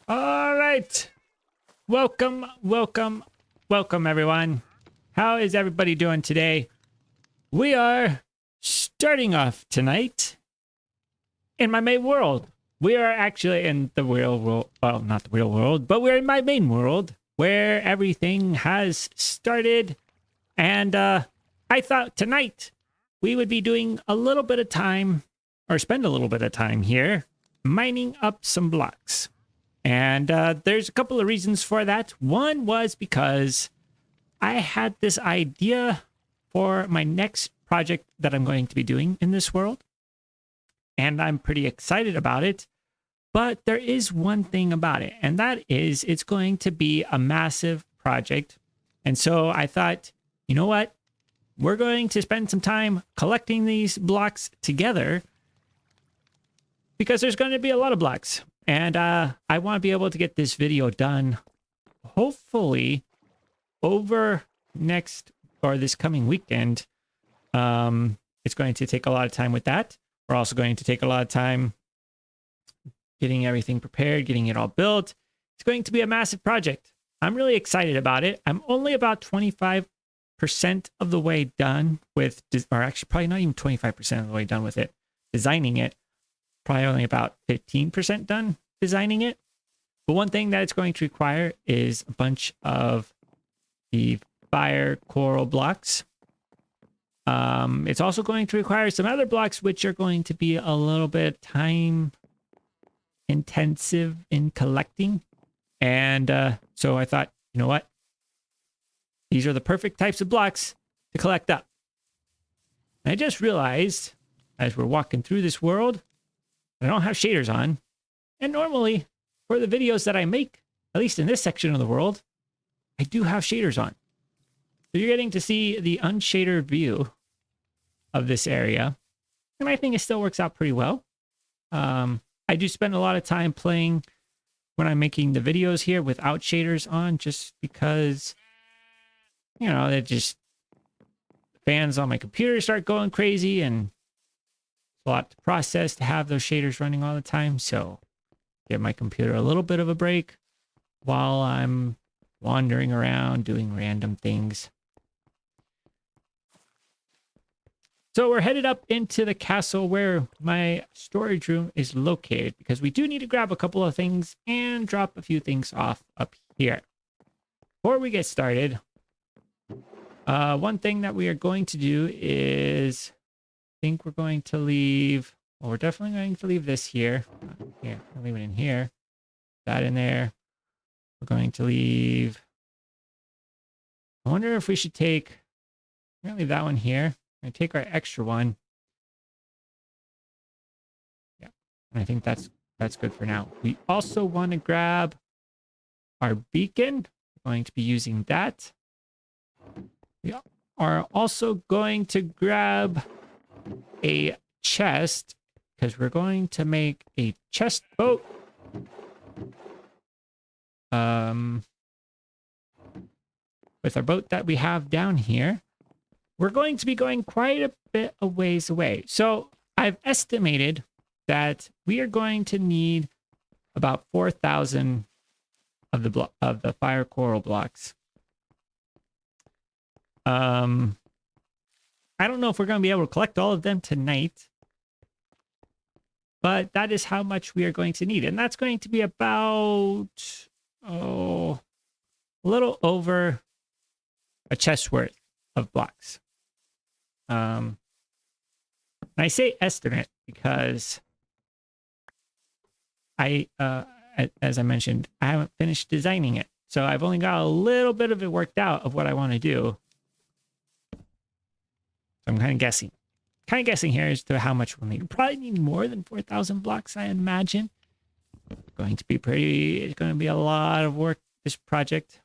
All right. Welcome, welcome, welcome, everyone. How is everybody doing today? We are starting off tonight in my main world. We are actually in the real world. Well, not the real world, but we're in my main world where everything has started. And I thought tonight we would be doing a little bit of time, or spend a little bit of time here, mining up some blocks. And there's a couple of reasons for that. One was because I had this idea for my next project that I'm going to be doing in this world. And I'm pretty excited about it. But there is one thing about it, and that is it's going to be a massive project. And so I thought, you know what? We're going to spend some time collecting these blocks together because there's going to be a lot of blocks. And I want to be able to get this video done, hopefully, over next or this coming weekend. It's going to take a lot of time with that. We're also going to take a lot of time getting everything prepared, getting it all built. It's going to be a massive project. I'm really excited about it. I'm only about 25% of the way done with, or actually probably not even 25% of the way done with it, designing it. Probably only about 15% done designing it. But one thing that it's going to require is a bunch of the fire coral blocks. It's also going to require some other blocks, which are going to be a little bit time intensive in collecting. And so I thought, you know what? These are the perfect types of blocks to collect up. And I just realized as we're walking through this world, I don't have shaders on. And normally, for the videos that I make, at least in this section of the world, I do have shaders on. So you're getting to see the unshadered view of this area. And I think it still works out pretty well. I do spend a lot of time playing when I'm making the videos here without shaders on, just because, you know, it just, fans on my computer start going crazy and a lot to process to have those shaders running all the time. So give my computer a little bit of a break while I'm wandering around doing random things. So we're headed up into the castle where my storage room is located, because we do need to grab a couple of things and drop a few things off up here. Before we get started, one thing that we are going to do is, think we're going to leave, well, we're definitely going to leave this here. Here, I'll leave it in here. That in there. We're going to leave, I wonder if we should take, we're going to leave that one here. I'm going to take our extra one. Yeah, and I think that's good for now. We also want to grab our beacon. We're going to be using that. We are also going to grab a chest, because we're going to make a chest boat. With our boat that we have down here, we're going to be going quite a bit a ways away. So I've estimated that we are going to need about 4,000 of the fire coral blocks. I don't know if we're going to be able to collect all of them tonight, but that is how much we are going to need. And that's going to be about, a little over a chest worth of blocks. And I say estimate because as I mentioned, I haven't finished designing it. So I've only got a little bit of it worked out of what I want to do. I'm kind of guessing here as to how much we'll need. Probably need more than 4,000 blocks, I imagine. It's going to be a lot of work, this project.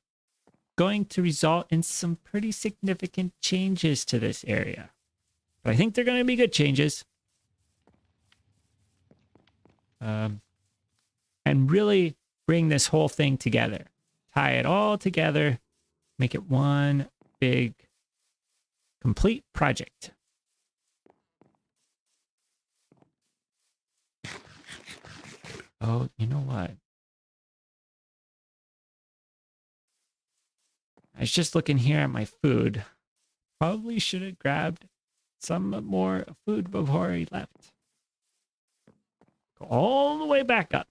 Going to result in some pretty significant changes to this area. But I think they're going to be good changes. And really bring this whole thing together. Tie it all together. Make it one big complete project. Oh, you know what? was just looking here at my food. Probably should have grabbed some more food before I left. Go all the way back up.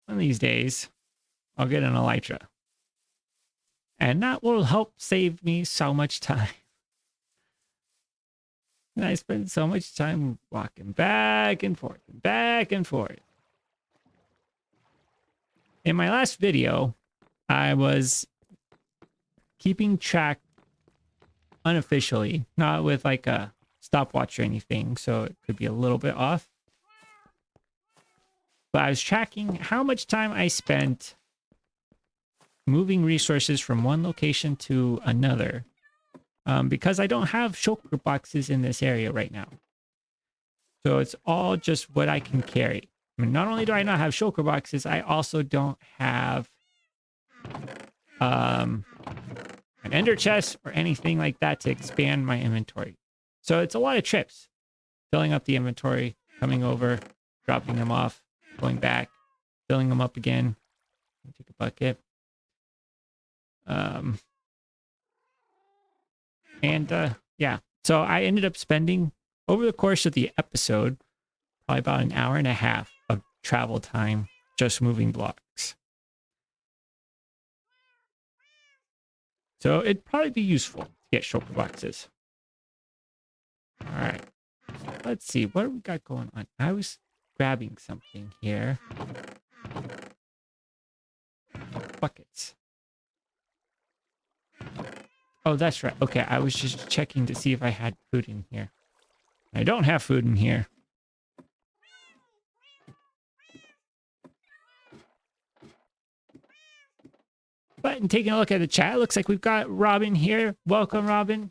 One of these days, I'll get an elytra. And that will help save me so much time. And I spend so much time walking back and forth and back and forth. In my last video, I was keeping track unofficially, not with like a stopwatch or anything, so it could be a little bit off. But I was tracking how much time I spent moving resources from one location to another. Because I don't have shulker boxes in this area right now. So it's all just what I can carry. I mean, not only do I not have shulker boxes, I also don't have an ender chest or anything like that to expand my inventory. So it's a lot of trips. Filling up the inventory, coming over, dropping them off, going back, filling them up again. Take a bucket. Yeah, so I ended up spending over the course of the episode probably about an hour and a half of travel time just moving blocks. So it'd probably be useful to get shulker boxes. All right, let's see what do we got going on. I was grabbing something here. Buckets. Oh, that's right. Okay, I was just checking to see if I had food in here. I don't have food in here. But in taking a look at the chat, it looks like we've got Robin here. Welcome, Robin.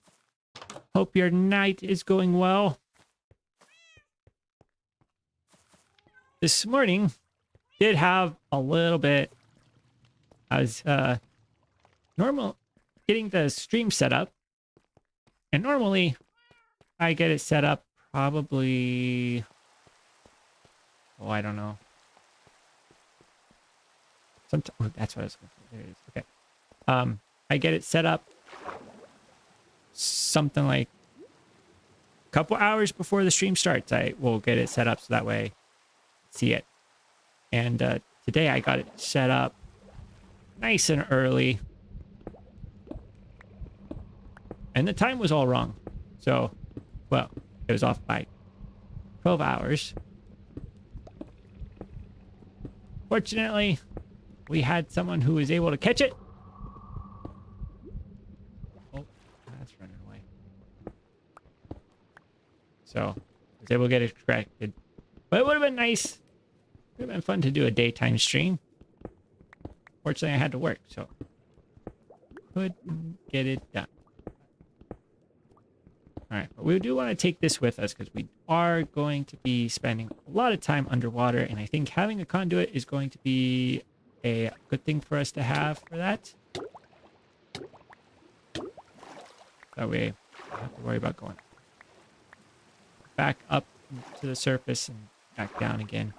Hope your night is going well. This morning, did have a little bit. I was getting the stream set up, and normally I get it set up probably, oh, I don't know. Sometimes, oh, that's what I was looking for. There it is. Okay. I get it set up something like a couple hours before the stream starts. I will get it set up so that way I see it. And today I got it set up nice and early. And the time was all wrong. So, well, it was off by 12 hours. Fortunately, we had someone who was able to catch it. Oh, that's running away. So, I was able to get it corrected. But it would have been nice. It would have been fun to do a daytime stream. Fortunately, I had to work, so couldn't get it done. All right, but we do want to take this with us because we are going to be spending a lot of time underwater, and I think having a conduit is going to be a good thing for us to have for that. That way, we don't have to worry about going back up to the surface and back down again.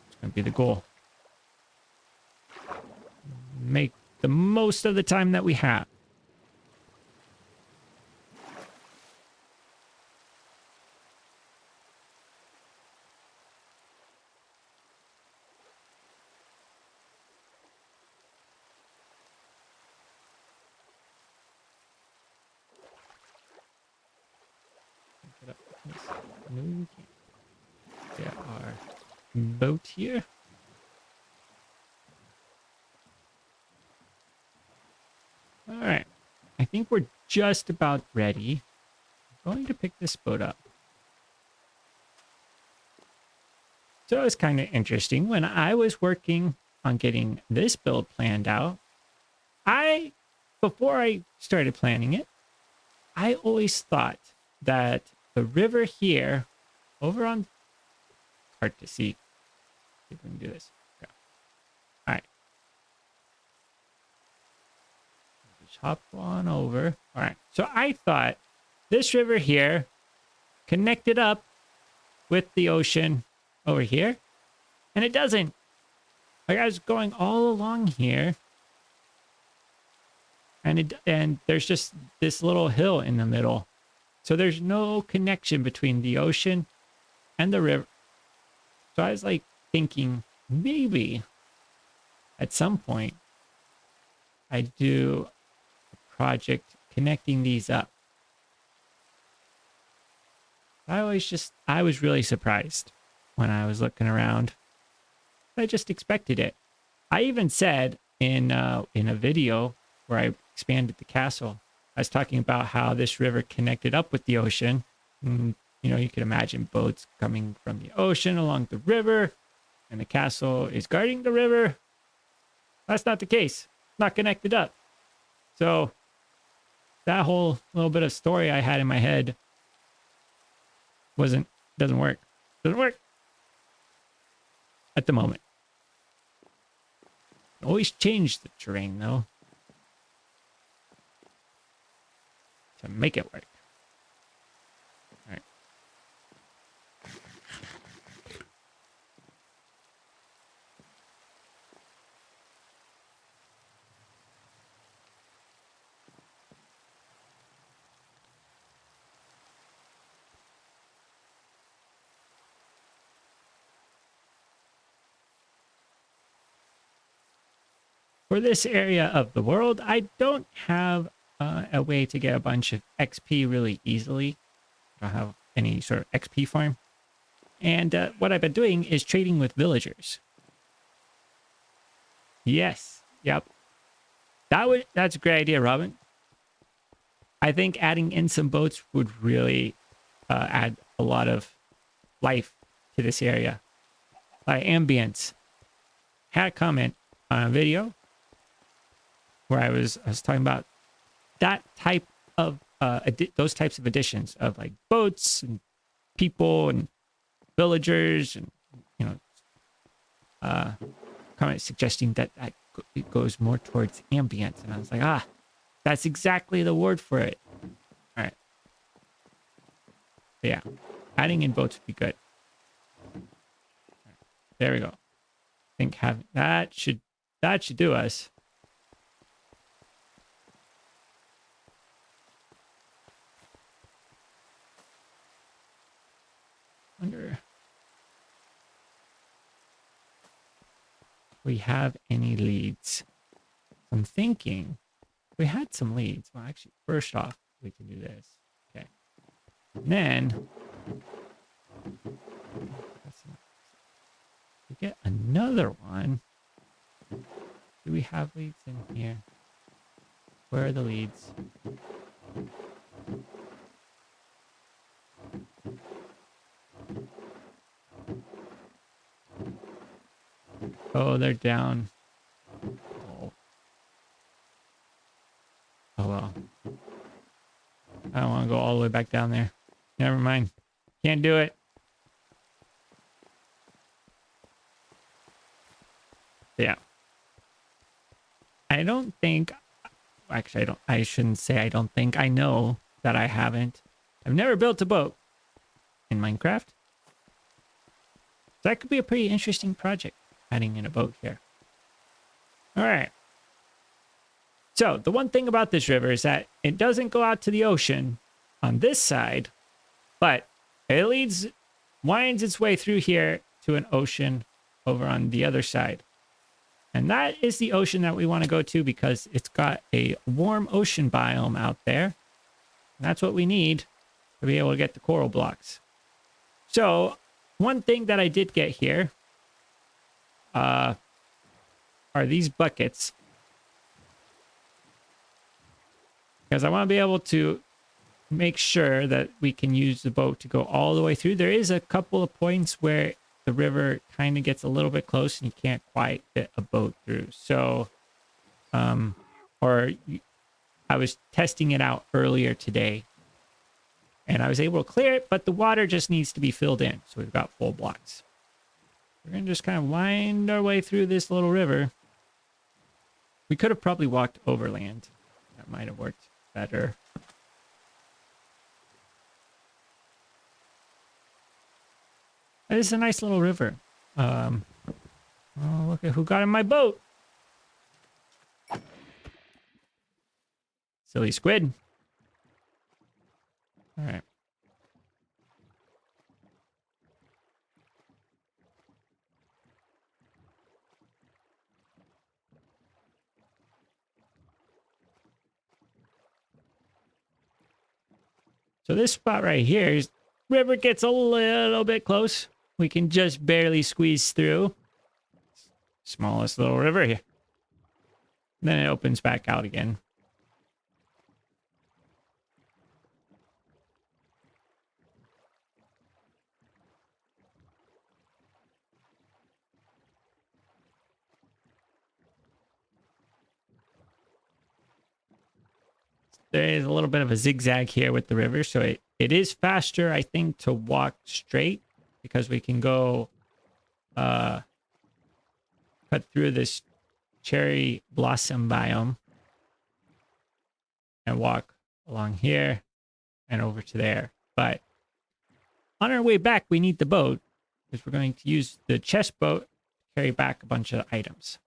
It's going to be the goal. Make the most of the time that we have. Get our boat here. All right, I think we're just about ready. I'm going to pick this boat up. So it's kind of interesting. When I was working on getting this build planned out, before I started planning it, I always thought that the river here, over on, hard to see. See if we can do this. Okay. All right. Just hop on over. All right. So I thought this river here connected up with the ocean over here, And it doesn't. Like I was going all along here, and there's just this little hill in the middle. So there's no connection between the ocean and the river. So I was like thinking maybe at some point I do a project connecting these up. I was really surprised when I was looking around. I just expected it. I even said in a video where I expanded the castle, I was talking about how this river connected up with the ocean. And, you know, you could imagine boats coming from the ocean along the river, and the castle is guarding the river. That's not the case. It's not connected up. So that whole little bit of story I had in my head doesn't work. Doesn't work at the moment. Always change the terrain though to make it work. All right. For this area of the world, I don't have a way to get a bunch of XP really easily. I don't have any sort of XP farm. And what I've been doing is trading with villagers. Yes. Yep. That's a great idea, Robin. I think adding in some boats would really add a lot of life to this area. Ambience. Had a comment on a video where I was talking about that type of those types of additions of like boats and people and villagers, and you know, comment suggesting that it goes more towards ambience, and I was like, that's exactly the word for it. All right, but yeah, adding in boats would be good. Right, there we go. I think having that should do us. Wonder if we have any leads. I'm thinking we had some leads. Well, actually, first off, we can do this. Okay. And then we get another one. Do we have leads in here? Where are the leads? Oh, they're down. Oh well. I don't want to go all the way back down there. Never mind. Can't do it. Yeah. I don't think... Actually, I shouldn't say I don't think. I know that I haven't. I've never built a boat in Minecraft. That could be a pretty interesting project, adding in a boat here. All right. So the one thing about this river is that it doesn't go out to the ocean on this side, but it winds its way through here to an ocean over on the other side. And that is the ocean that we want to go to because it's got a warm ocean biome out there. And that's what we need to be able to get the coral blocks. So one thing that I did get here are these buckets. Because I want to be able to make sure that we can use the boat to go all the way through. There is a couple of points where the river kind of gets a little bit close and you can't quite fit a boat through. So, I was testing it out earlier today and I was able to clear it, but the water just needs to be filled in. So we've got full blocks. We're going to just kind of wind our way through this little river. We could have probably walked overland. That might have worked better. It is a nice little river. Oh, look at who got in my boat. Silly squid. All right. So this spot right here is river gets a little bit close. We can just barely squeeze through. Smallest little river here. Then it opens back out again. There is a little bit of a zigzag here with the river, so it is faster, I think, to walk straight because we can go cut through this cherry blossom biome and walk along here and over to there. But on our way back, we need the boat because we're going to use the chest boat to carry back a bunch of items.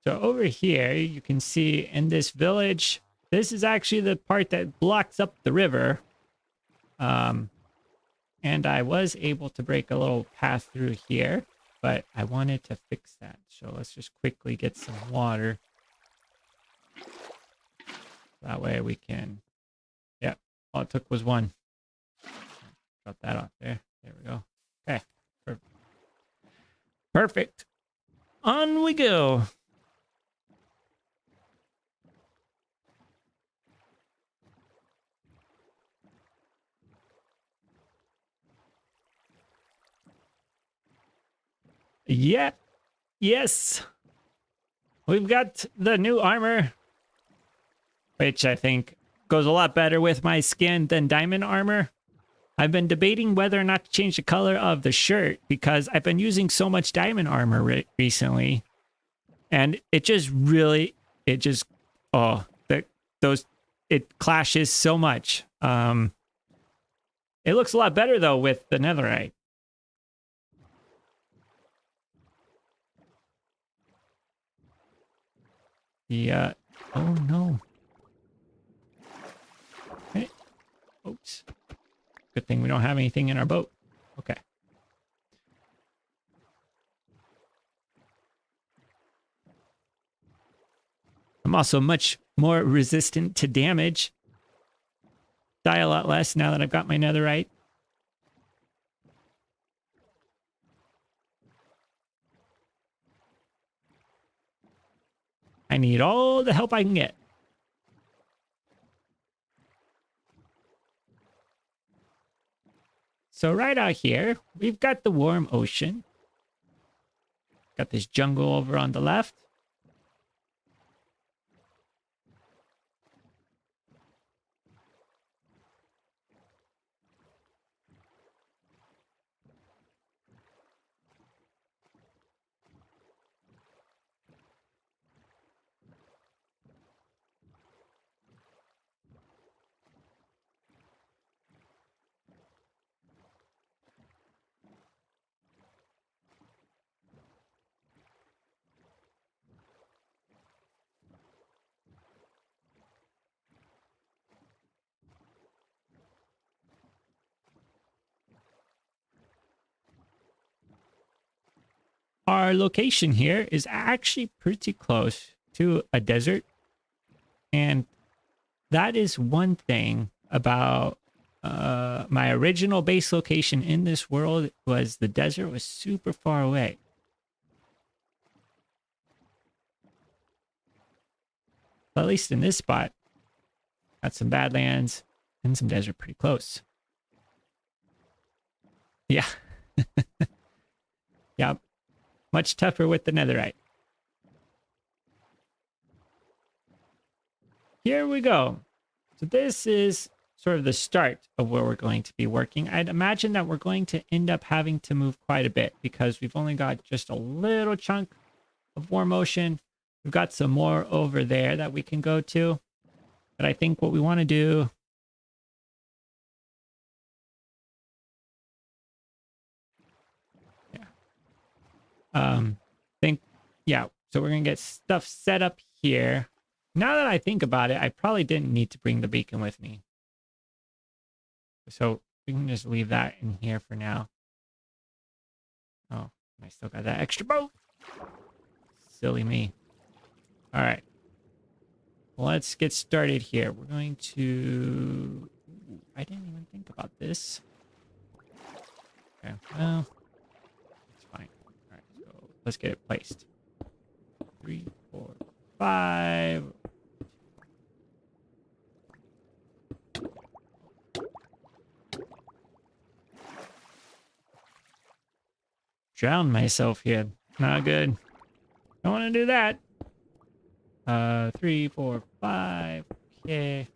So over here, you can see in this village, this is actually the part that blocks up the river. And I was able to break a little path through here, but I wanted to fix that. So let's just quickly get some water. That way we can, yeah, all it took was one. Drop that off there. There we go. Okay, perfect. Perfect. On we go. Yeah. Yes. We've got the new armor, which I think goes a lot better with my skin than diamond armor. I've been debating whether or not to change the color of the shirt because I've been using so much diamond armor recently. And it just really, it just, oh, it clashes so much. It looks a lot better though with the netherite. Yeah. Oh no. Okay. Oops. Good thing we don't have anything in our boat. Okay. I'm also much more resistant to damage. Die a lot less now that I've got my netherite. I need all the help I can get. So right out here, we've got the warm ocean. Got this jungle over on the left. Our location here is actually pretty close to a desert. And that is one thing about my original base location in this world was the desert was super far away. But at least in this spot, got some badlands and some desert pretty close. Yeah. Yep. Much tougher with the netherite. Here we go. So this is sort of the start of where we're going to be working. I'd imagine that we're going to end up having to move quite a bit because we've only got just a little chunk of war motion. We've got some more over there that we can go to. But I think what we want to do... Yeah, so we're going to get stuff set up here. Now that I think about it, I probably didn't need to bring the beacon with me. So we can just leave that in here for now. Oh, I still got that extra boat. Silly me. All right. Let's get started here. We're going to... I didn't even think about this. Okay, well, it's fine. All right, so let's get it placed. 3, 4, 5. Drown myself here. Not good. Don't want to do that. 3, 4, 5. Okay.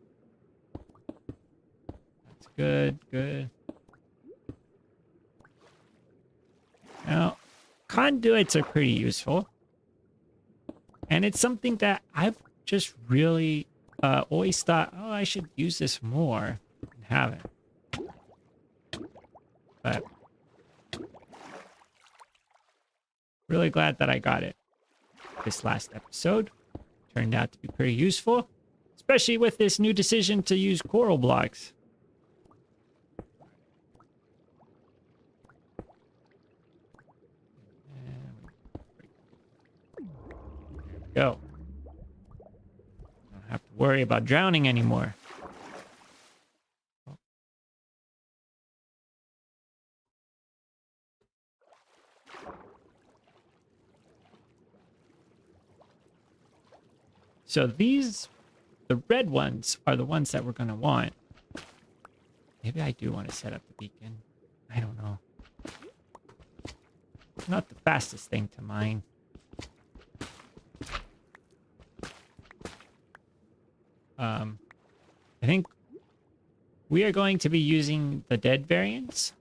That's good. Good. Now, conduits are pretty useful. And it's something that I've just really always thought, oh, I should use this more and haven't. But really glad that I got it. This last episode turned out to be pretty useful, especially with this new decision to use coral blocks. Go. Don't have to worry about drowning anymore. So these, the red ones, are the ones that we're going to want. Maybe I do want to set up the beacon. I don't know. It's not the fastest thing to mine. I think we are going to be using the dead variants.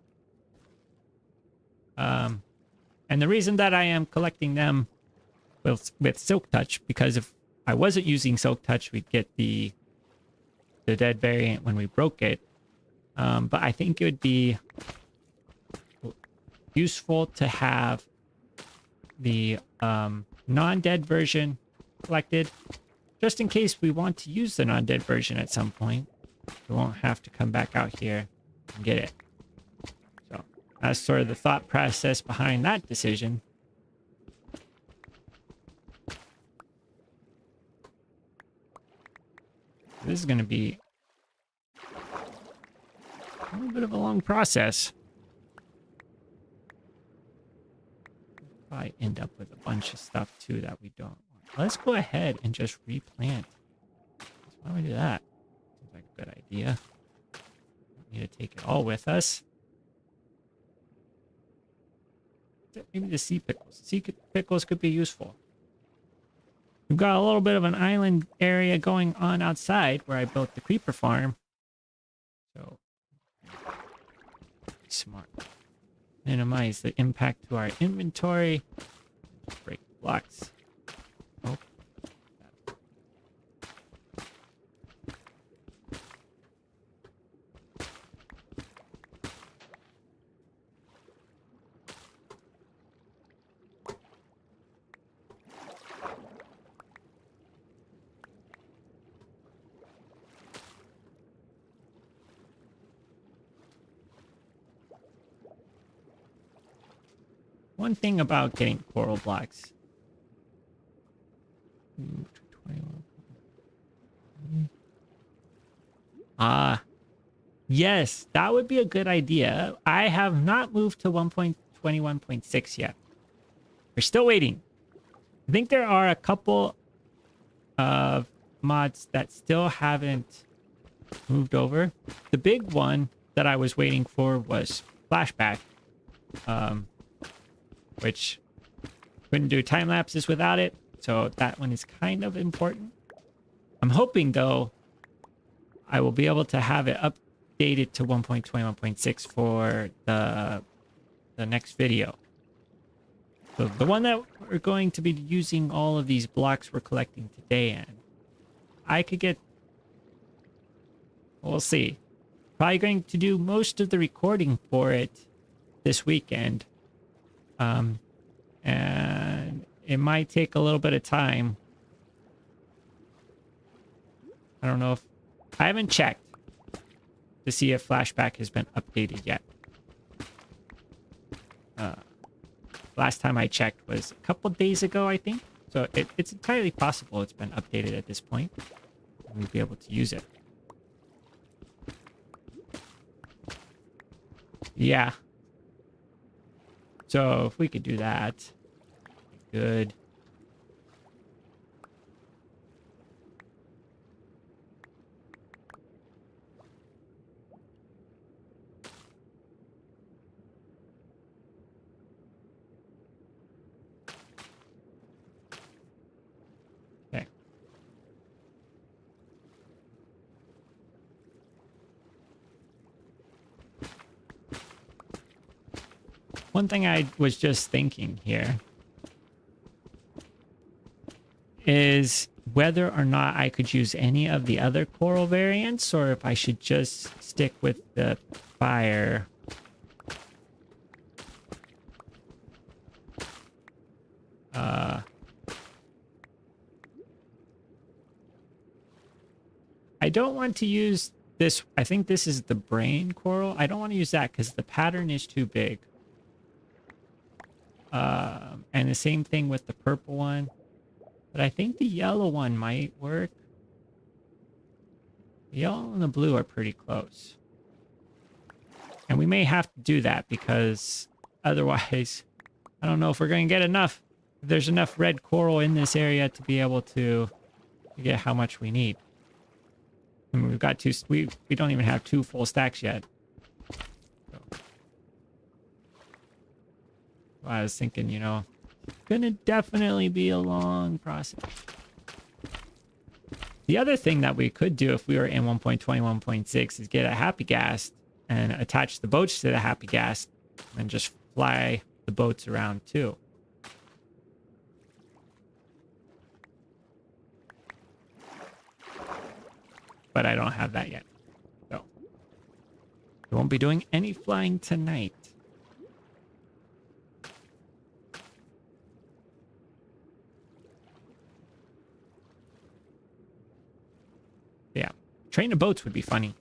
And the reason that I am collecting them with Silk Touch, because if I wasn't using Silk Touch, we'd get the dead variant when we broke it. But I think it would be useful to have the non-dead version collected, just in case we want to use the non-dead version at some point. We won't have to come back out here and get it. So that's sort of the thought process behind that decision. This is going to be a little bit of a long process. Probably end up with a bunch of stuff too that we don't want. Let's go ahead and just replant. Why don't we do that? Seems like a good idea. Don't need to take it all with us. Maybe the sea pickles. Sea pickles could be useful. We've got a little bit of an island area going on outside where I built the creeper farm. So, smart. Minimize the impact to our inventory. Break blocks. Oh. One thing about getting coral blocks. Yes, that would be a good idea. I have not moved to 1.21.6 yet. We're still waiting. I think there are a couple of mods that still haven't moved over. The big one that I was waiting for was Flashback. which couldn't do time lapses without it. So that one is kind of important. I'm hoping though, I will be able to have it updated to 1.21.6 for the next video. So the one that we're going to be using all of these blocks we're collecting today in. I could get, we'll see. Probably going to do most of the recording for it this weekend. And it might take a little bit of time. I don't know if, I haven't checked to see if Flashback has been updated yet. Last time I checked was a couple days ago, I think. So it's entirely possible it's been updated at this point. And we'll be able to use it. Yeah. So if we could do that, good. Okay. One thing I was just thinking here is whether or not I could use any of the other coral variants or if I should just stick with the fire. I don't want to use this. I think this is the brain coral. I don't want to use that because the pattern is too big. And the same thing with the purple one. But I think the yellow one might work. The yellow and the blue are pretty close. And we may have to do that because otherwise, I don't know if we're going to get enough. If there's enough red coral in this area to be able to get how much we need. I mean, we've got two, we don't even have 2 full stacks yet. So, I was thinking, you know, gonna definitely be a long process. The other thing that we could do if we were in 1.21.6 is get a happy gas and attach the boats to the happy gas and just fly the boats around too. But I don't have that yet. So we won't be doing any flying tonight. Yeah, train of boats would be funny.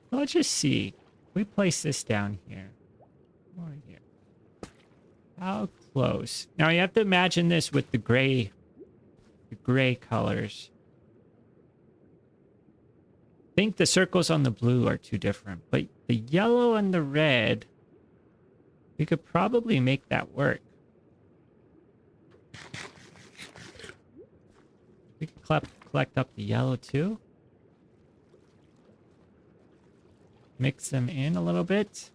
Let's just see. We place this down here. Or here. How close? Now you have to imagine this with the gray colors. I think the circles on the blue are too different, but the yellow and the red, we could probably make that work. We could collect up the yellow too. Mix them in a little bit.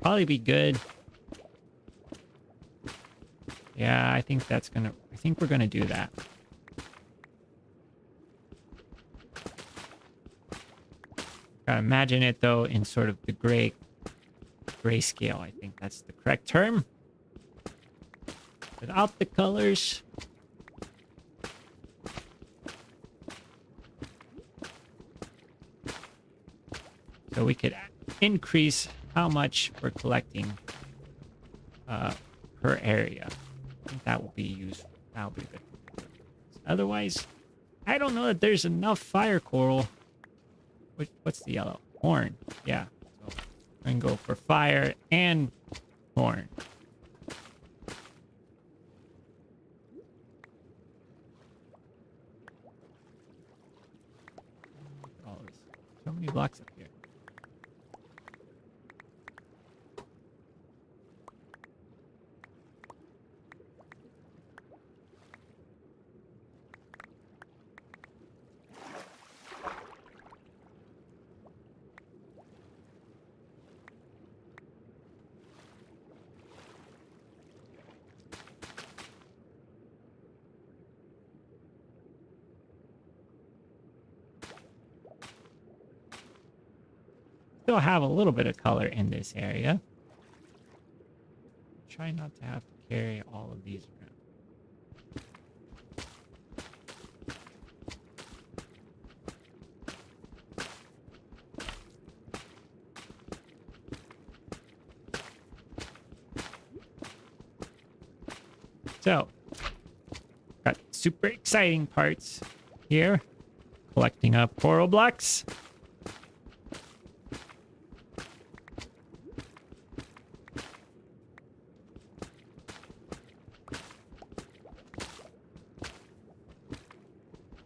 Probably be good. Yeah, I think we're gonna do that. Gotta imagine it though in sort of the grayscale. I think that's the correct term. Without the colors. So we could increase how much we're collecting per area. I think that will be useful. That will be good. Otherwise, I don't know that there's enough fire coral. What's the yellow? horn. Yeah. So I'm gonna go for fire and horn. Oh, there's so many blocks up here. Still have a little bit of color in this area. Try not to have to carry all of these around. So, got super exciting parts here. Collecting up coral blocks.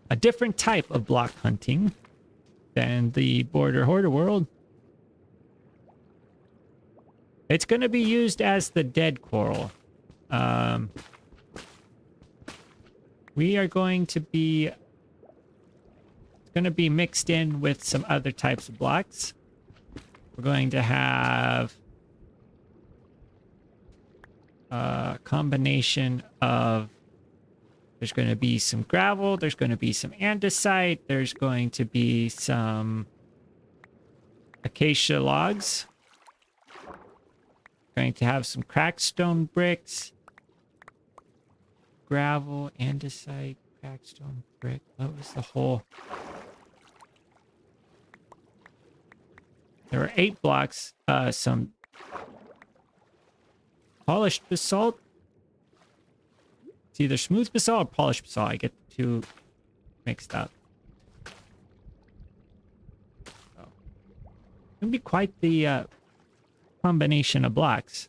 A different type of block hunting than the border hoarder world. It's going to be used as the dead coral. We are going to be... It's going to be mixed in with some other types of blocks. We're going to have a combination of... There's going to be some gravel. There's going to be some andesite. There's going to be some acacia logs. Going to have some cracked stone bricks. Gravel, andesite, cracked stone brick. What was the whole? There were 8 blocks. Some polished basalt. It's either smooth basalt or polished basalt. I get the two mixed up. So, it's gonna be quite the combination of blocks.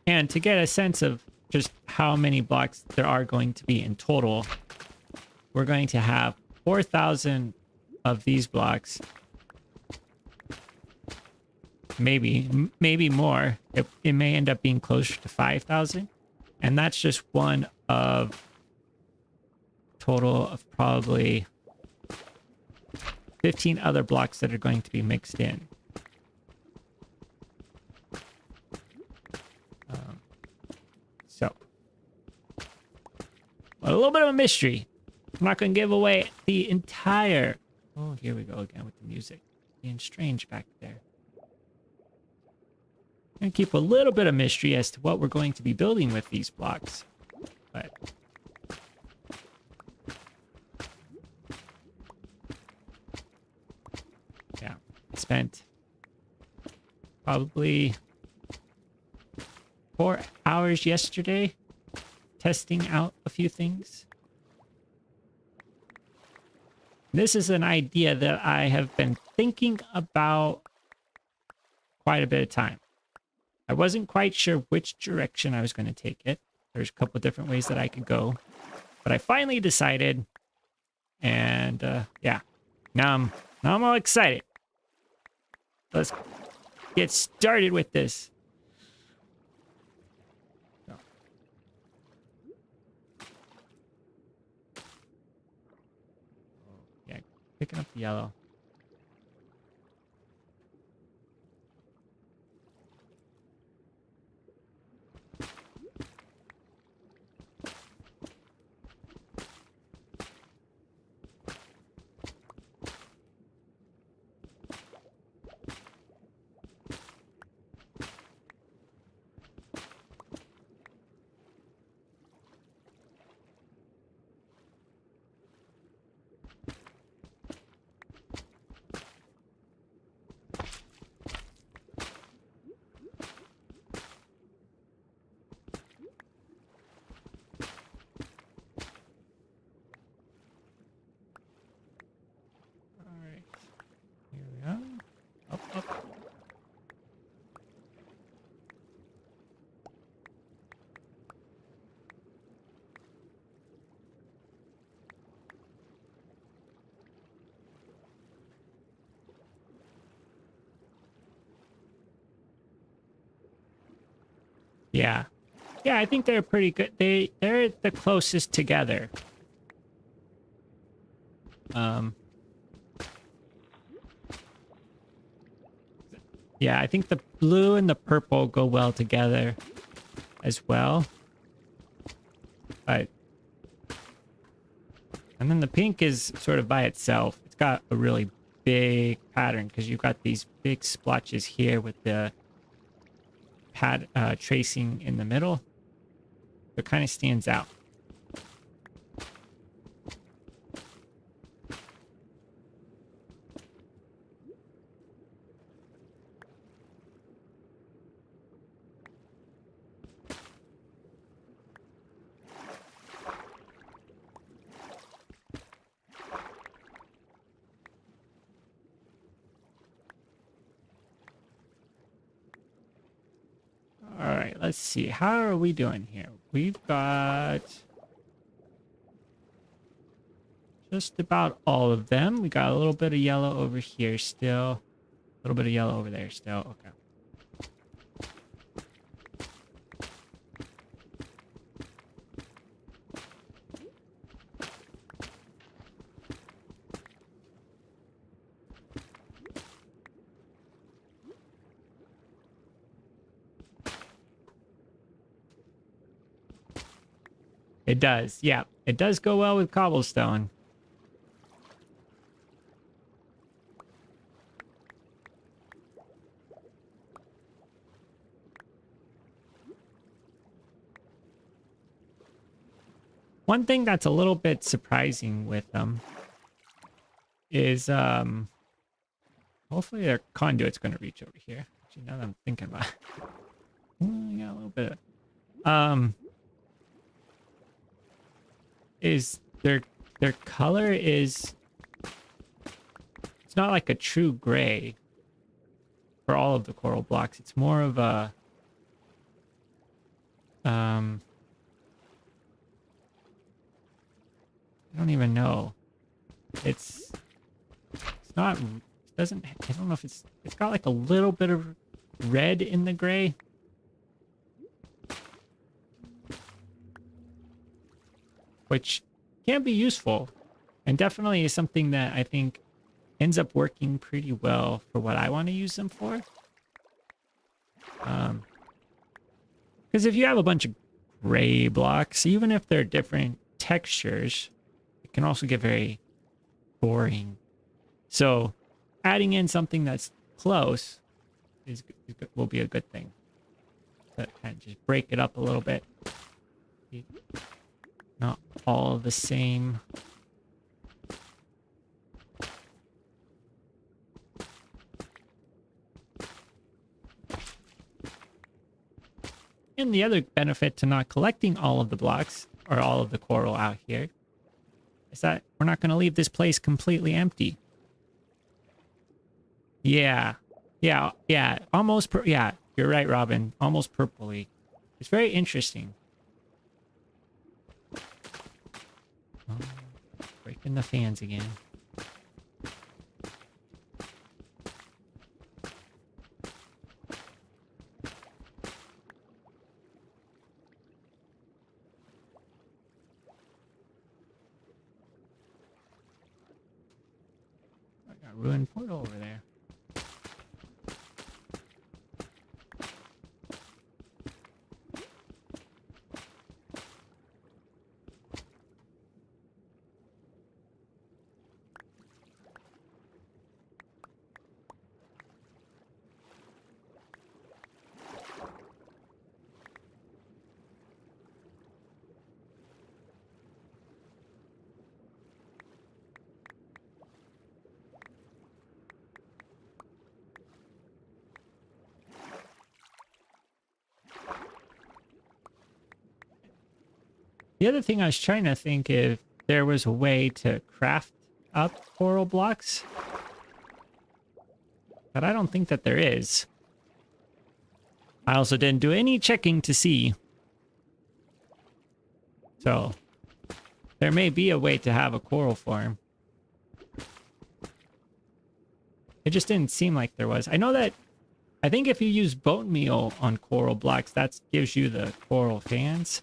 And to get a sense of just how many blocks there are going to be in total, we're going to have 4,000 of these blocks. Maybe more. It may end up being closer to 5,000. And that's just one of total of probably 15 other blocks that are going to be mixed in. So, a little bit of a mystery. I'm not going to give away the entire... Oh, here we go again with the music. Being strange back there. I'm going to keep a little bit of mystery as to what we're going to be building with these blocks. But... yeah, I spent probably 4 hours yesterday testing out a few things. This is an idea that I have been thinking about quite a bit of time. I wasn't quite sure which direction I was going to take it. There's a couple different ways that I could go, but I finally decided, and yeah, now I'm all excited. Let's get started with this. Picking up the yellow. Yeah. Yeah, I think they're pretty good. They're the closest together. Yeah, I think the blue and the purple go well together as well. But and then the pink is sort of by itself. It's got a really big pattern because you've got these big splotches here with the pad tracing in the middle. It kind of stands out. All right, let's see. How are we doing here? We've got just about all of them. We got a little bit of yellow over here still. A little bit of yellow over there still. Okay. It does. Yeah, it does go well with cobblestone. One thing that's a little bit surprising with them is hopefully their conduit's going to reach over here. Actually, now that I'm thinking about it. Yeah, a little bit. Is their color is, it's not like a true gray for all of the coral blocks. It's more of a I don't even know. It's not, it doesn't, I don't know if it's got like a little bit of red in the gray. Which can be useful and definitely is something that I think ends up working pretty well for what I want to use them for. Because if you have a bunch of gray blocks, even if they're different textures, it can also get very boring. So adding in something that's close will be a good thing. That kind of just break it up a little bit. Not all the same. And the other benefit to not collecting all of the blocks or all of the coral out here is that we're not going to leave this place completely empty. Yeah. Yeah. Yeah. Almost. Yeah. You're right, Robin. Almost purpley. It's very interesting. Oh, breaking the fans again. I got a ruined portal over there. The other thing I was trying to think if there was a way to craft up coral blocks, but I don't think that there is. I also didn't do any checking to see. So there may be a way to have a coral farm. It just didn't seem like there was. I know that I think if you use bone meal on coral blocks, that gives you the coral fans.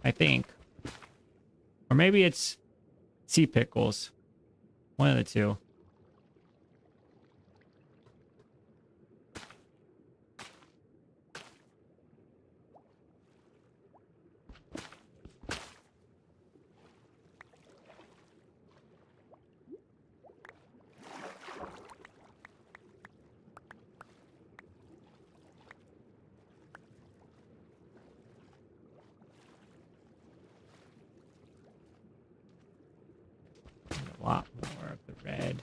I think. Or maybe it's sea pickles. One of the two. A lot more of the red.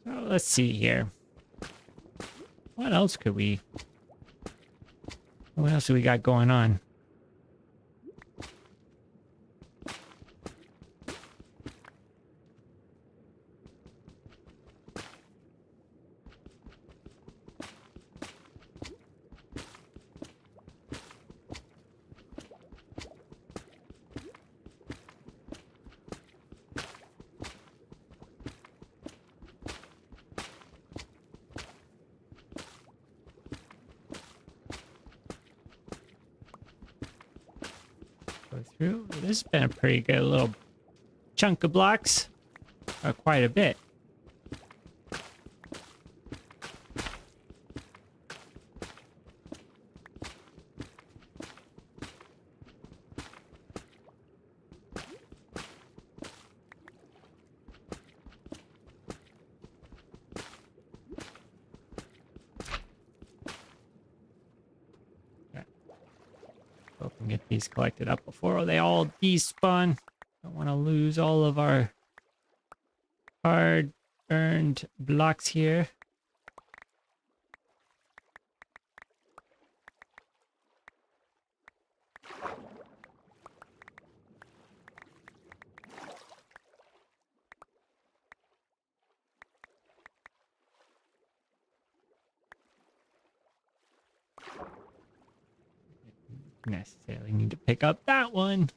So let's see here. What else could we... What else do we got going on? Go through. This has been a pretty good little chunk of blocks. Quite a bit. Hope we can get these collected up before they all despawn. Don't want to lose all of our hard-earned blocks here. Necessarily need to pick up that one.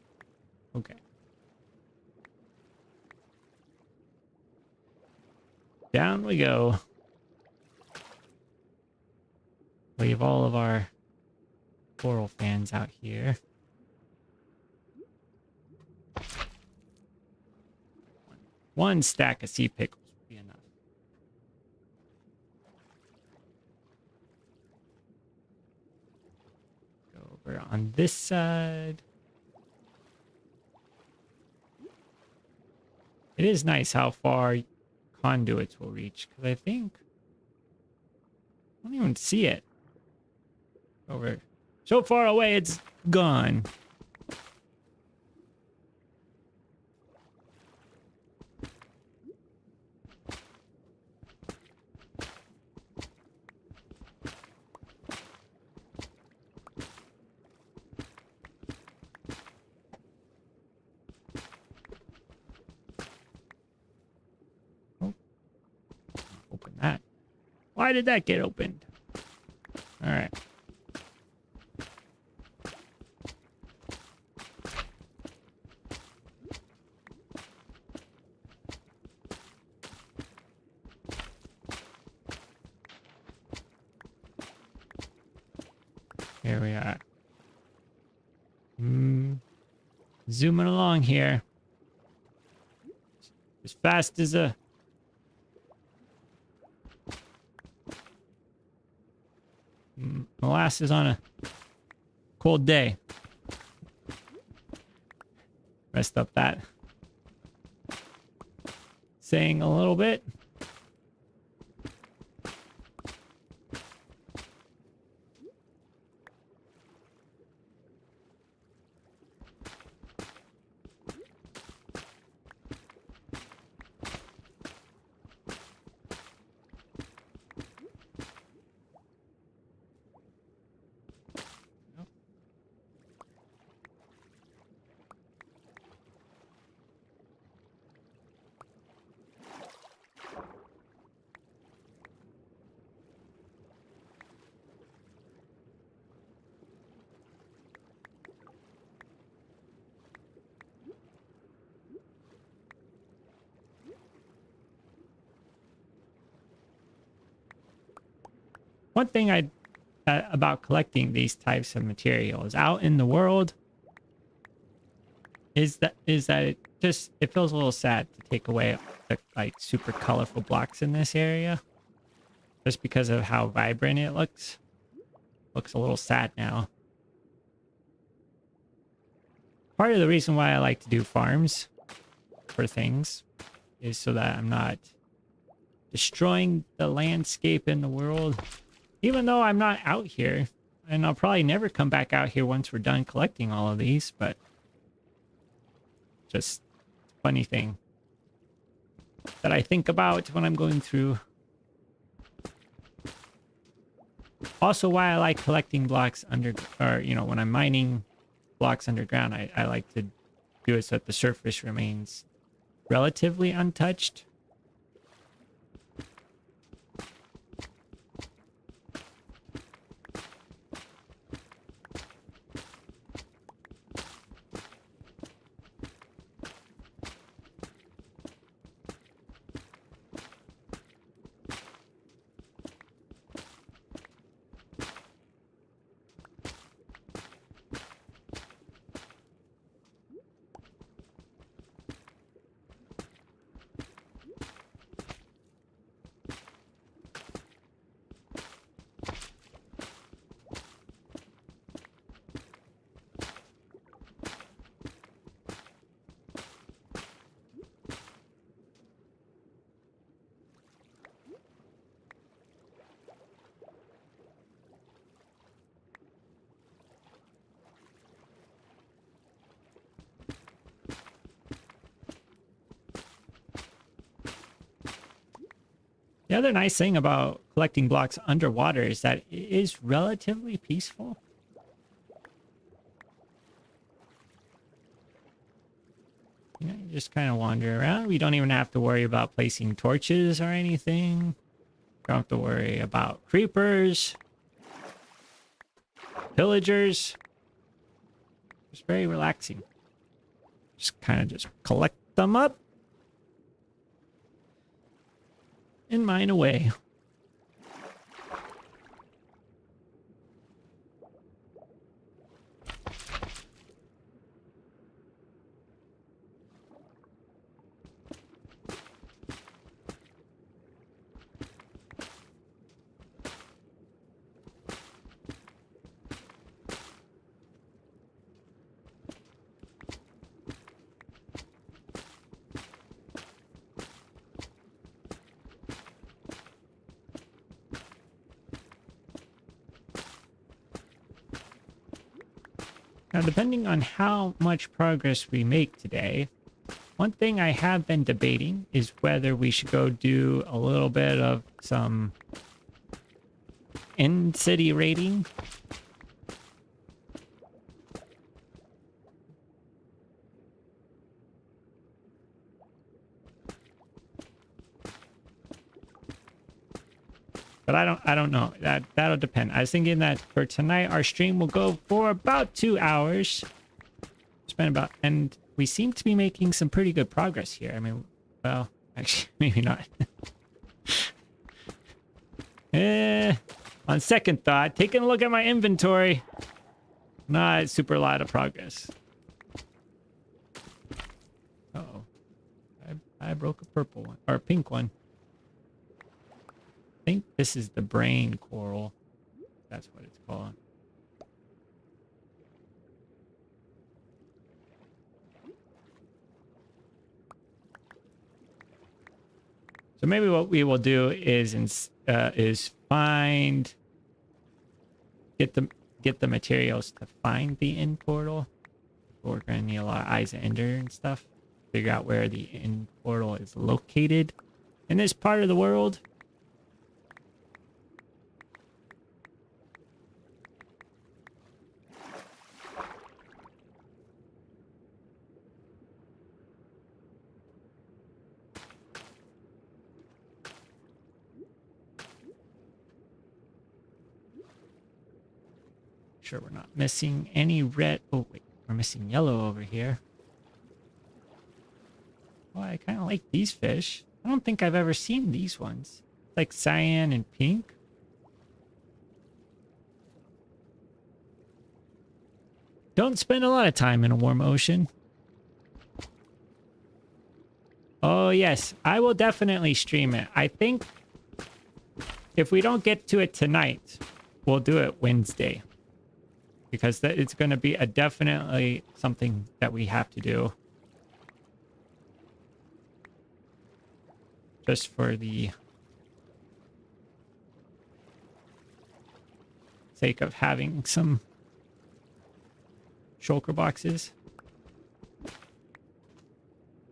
Okay. Down we go. Leave all of our coral fans out here. One stack of sea pickles would be enough. Go over on this side. It is nice how far conduits will reach, because I think I don't even see it over so far away. It's gone. Open that. Why did that get opened? All right. Here we are. Zooming along here. As fast as a... molasses on a cold day. Rest up that saying a little bit. One thing about collecting these types of materials out in the world is that it feels a little sad to take away the like super colorful blocks in this area, just because of how vibrant it looks. Looks a little sad now. Part of the reason why I like to do farms for things is so that I'm not destroying the landscape in the world. Even though I'm not out here, and I'll probably never come back out here once we're done collecting all of these, but just funny thing that I think about when I'm going through. Also, why I like collecting blocks when I'm mining blocks underground, I like to do it so that the surface remains relatively untouched. The other nice thing about collecting blocks underwater is that it is relatively peaceful. You just kind of wander around. We don't even have to worry about placing torches or anything. Don't have to worry about creepers, pillagers. It's very relaxing. Just kind of collect them up and mine away. Now, depending on how much progress we make today, one thing I have been debating is whether we should go do a little bit of some in-city raiding. But I don't know. That'll depend. I was thinking that for tonight our stream will go for about 2 hours. And we seem to be making some pretty good progress here. I mean, well, actually maybe not. On second thought, taking a look at my inventory, not super a lot of progress. Uh-oh. I broke a purple one or a pink one. I think this is the brain coral. That's what it's called. So maybe what we will do is get the materials to find the end portal. We're gonna need a lot of eyes of ender and stuff. Figure out where the end portal is located in this part of the world. Sure we're not missing any red. Oh wait, we're missing yellow over here. Well, I kind of like these fish. I don't think I've ever seen these ones. It's like cyan and pink. Don't spend a lot of time in a warm ocean. Oh, yes. I will definitely stream it. I think if we don't get to it tonight, we'll do it Wednesday. Because it's going to be definitely something that we have to do. Just for the sake of having some shulker boxes.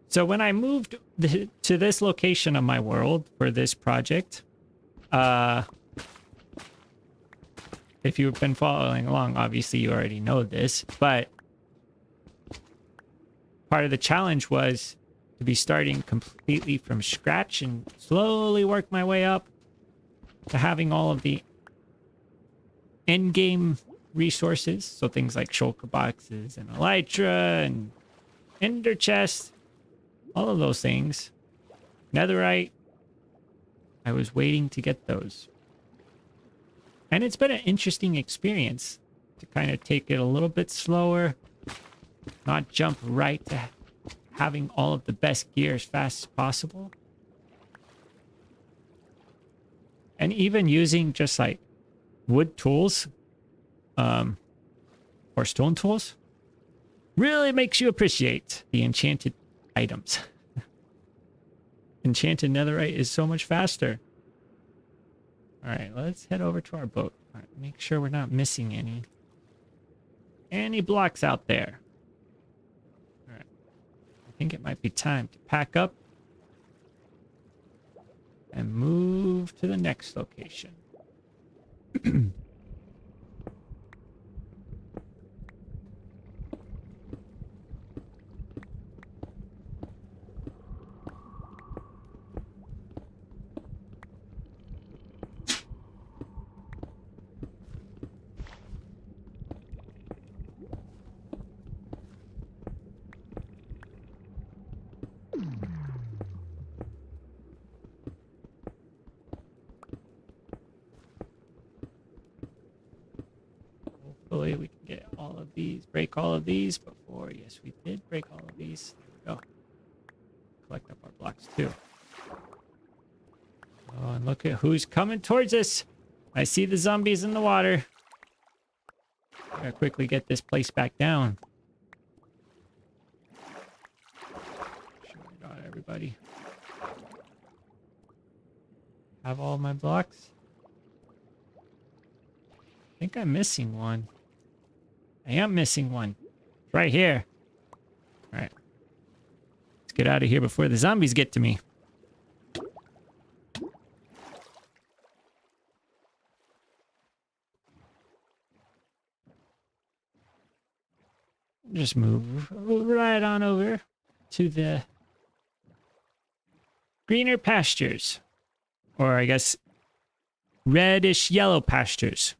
So when I moved to this location of my world for this project, if you've been following along, obviously you already know this, but part of the challenge was to be starting completely from scratch and slowly work my way up to having all of the end-game resources. So things like shulker boxes and elytra and ender chest, all of those things. Netherite. I was waiting to get those. And it's been an interesting experience to kind of take it a little bit slower, not jump right to having all of the best gear as fast as possible. And even using just like wood tools, or stone tools, really makes you appreciate the enchanted items. Enchanted netherite is so much faster. All right, let's head over to our boat. All right, make sure we're not missing any blocks out there. All right, I think it might be time to pack up and move to the next location. Hopefully we can get all of these, break all of these before. Yes, we did break all of these. There we go. Collect up our blocks too. Oh, and look at who's coming towards us. I see the zombies in the water. Gotta quickly get this place back down. Sure, I got everybody. Have all my blocks? I think I'm missing one. I am missing one. It's right here. All right. Let's get out of here before the zombies get to me. Just move right on over to the greener pastures. Or I guess reddish yellow pastures.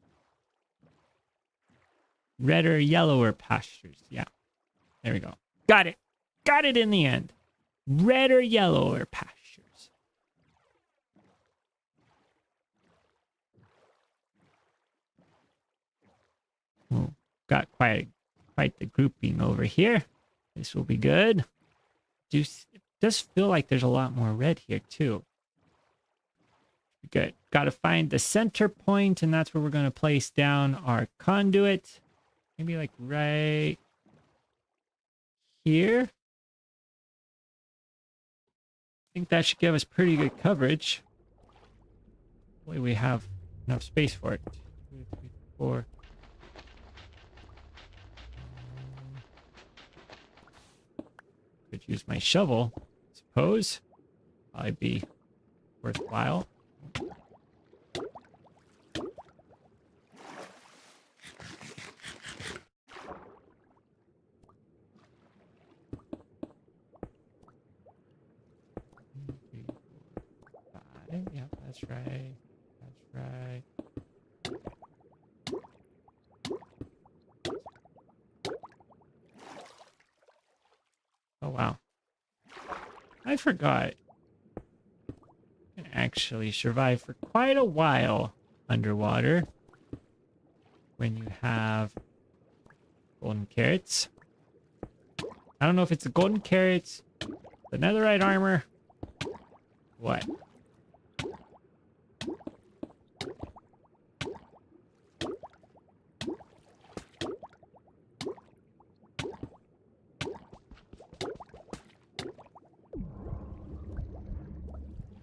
Red or yellower pastures. Yeah. There we go. Got it. Got it in the end. Red or yellower pastures. Oh, got quite the grouping over here. This will be good. It does feel like there's a lot more red here too. Good. Got to find the center point, and that's where we're going to place down our conduit. Maybe like right here. I think that should give us pretty good coverage. Hopefully we have enough space for it. 2, 3, 4. Could use my shovel, I suppose. Probably be worthwhile. Yeah, that's right. That's right. Oh, wow. I forgot. You can actually survive for quite a while underwater when you have Golden carrots. I don't know if it's the golden carrots, the netherite armor, what?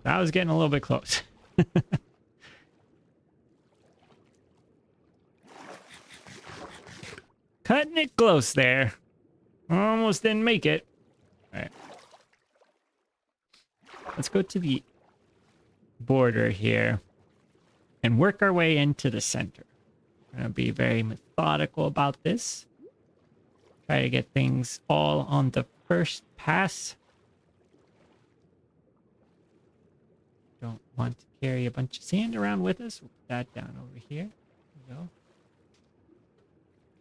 That was getting a little bit close. Cutting it close there. Almost didn't make it. All right. Let's go to the border here and work our way into the center. We're going to be very methodical about this. Try to get things all on the first pass. Don't want to carry a bunch of sand around with us. We'll put that down over here. There we go.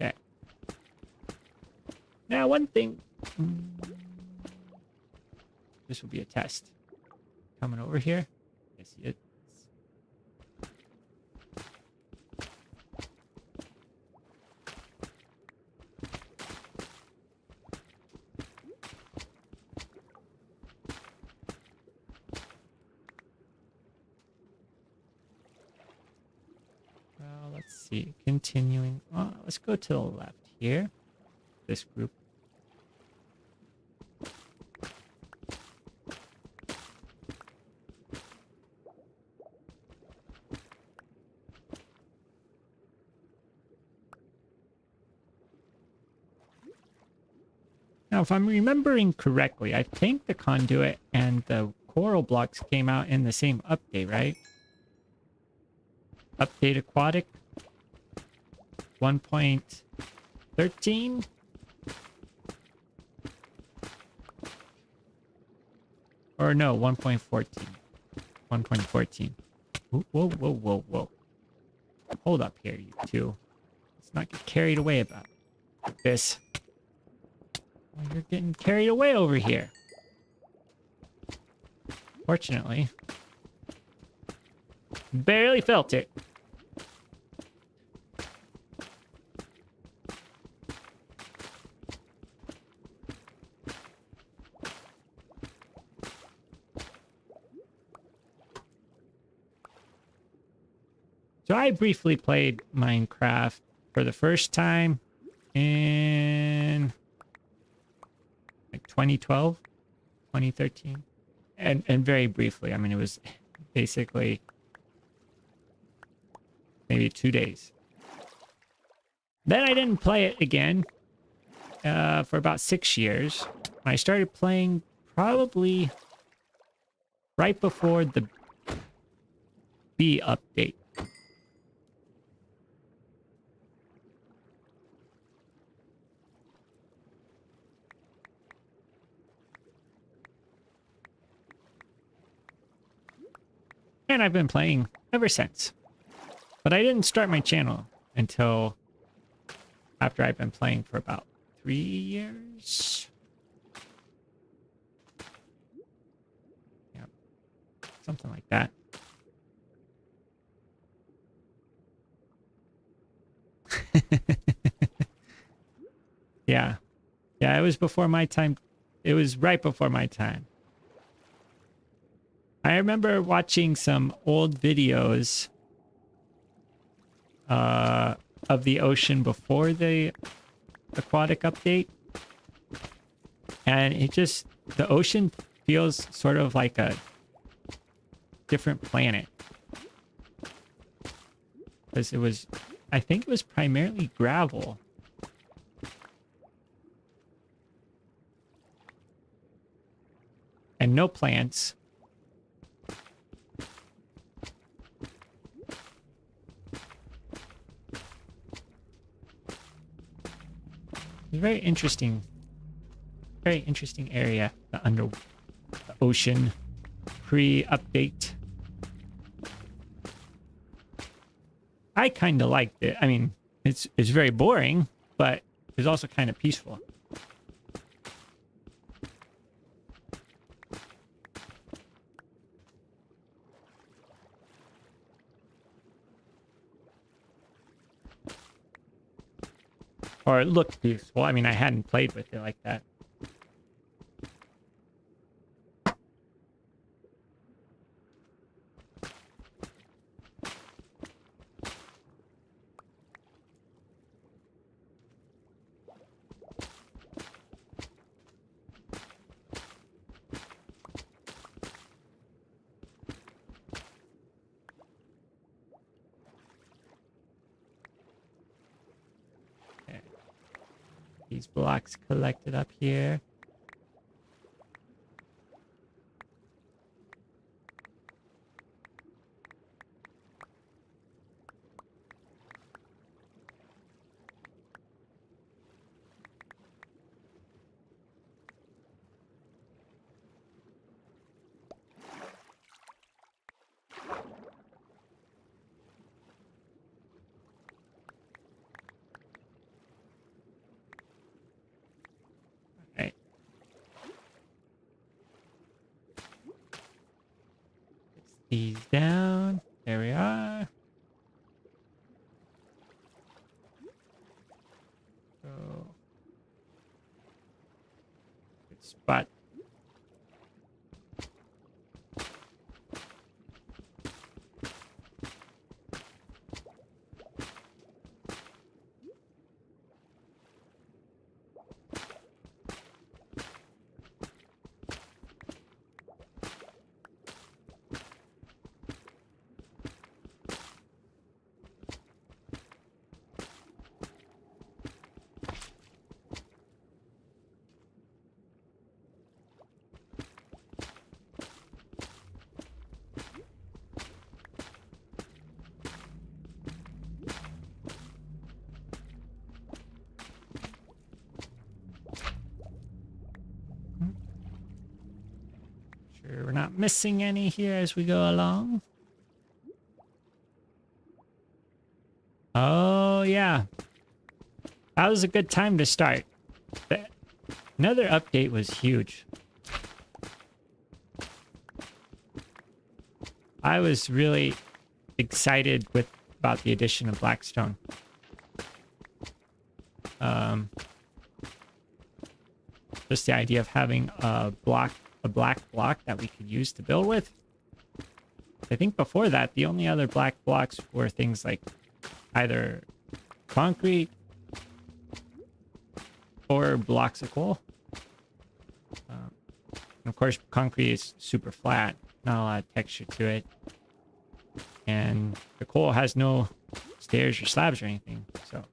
Okay. Now, one thing. This will be a test. Coming over here. I see it. Well, let's see. Continuing. Let's go to the left here. This group. Now, if I'm remembering correctly, I think the conduit and the coral blocks came out in the same update, right? Update aquatic 1.13? Or no, 1.14. 1.14. Whoa, whoa, whoa, whoa, whoa. Hold up here, you two. Let's not get carried away about this. Oh, you're getting carried away over here. Fortunately. Barely felt it. So I briefly played Minecraft for the first time in like 2012, 2013. And very briefly. I mean, it was basically maybe 2 days. Then I didn't play it again for about 6 years. I started playing probably right before the B update. And I've been playing ever since. But I didn't start my channel until after I've been playing for about 3 years. Yeah, something like that. Yeah. Yeah, it was before my time. It was right before my time. I remember watching some old videos of the ocean before the aquatic update. And the ocean feels sort of like a different planet. Because I think it was primarily gravel. And no plants. It's a very interesting area, the ocean pre-update. I kind of liked it. I mean, it's very boring, but it's also kind of peaceful. Or it looked useful. I mean, I hadn't played with it like that. These blocks collected up here. Right. Place these down. There we are. So, good spot. Sure we're not missing any here as we go along. Oh, yeah. That was a good time to start. Another update was huge. I was really excited about the addition of Blackstone. Just the idea of having a black block that we could use to build with. I think before that, the only other black blocks were things like either concrete or blocks of coal. And of course, concrete is super flat, not a lot of texture to it. And the coal has no stairs or slabs or anything, so.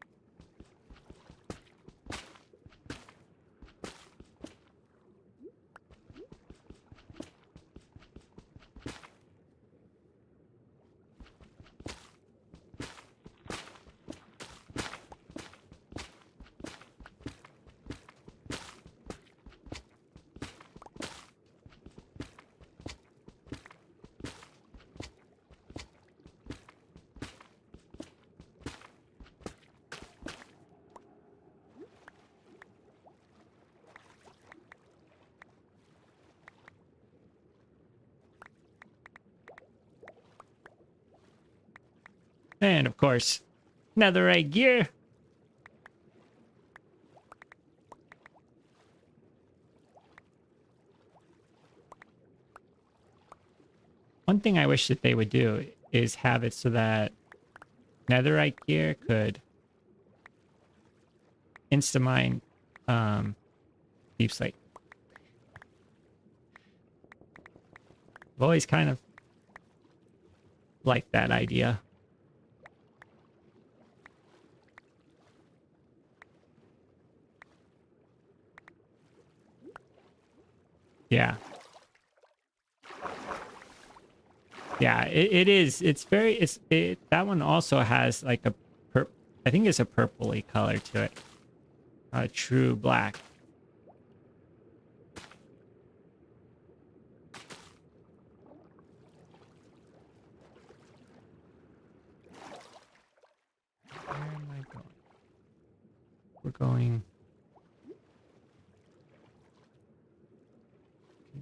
And of course, netherite gear. One thing I wish that they would do is have it so that netherite gear could insta-mine deep slate. I've always kind of liked that idea. Yeah. Yeah, it is. It's very, that one also has like I think it's a purpley color to it. Not a true black. Where am I going? We're going...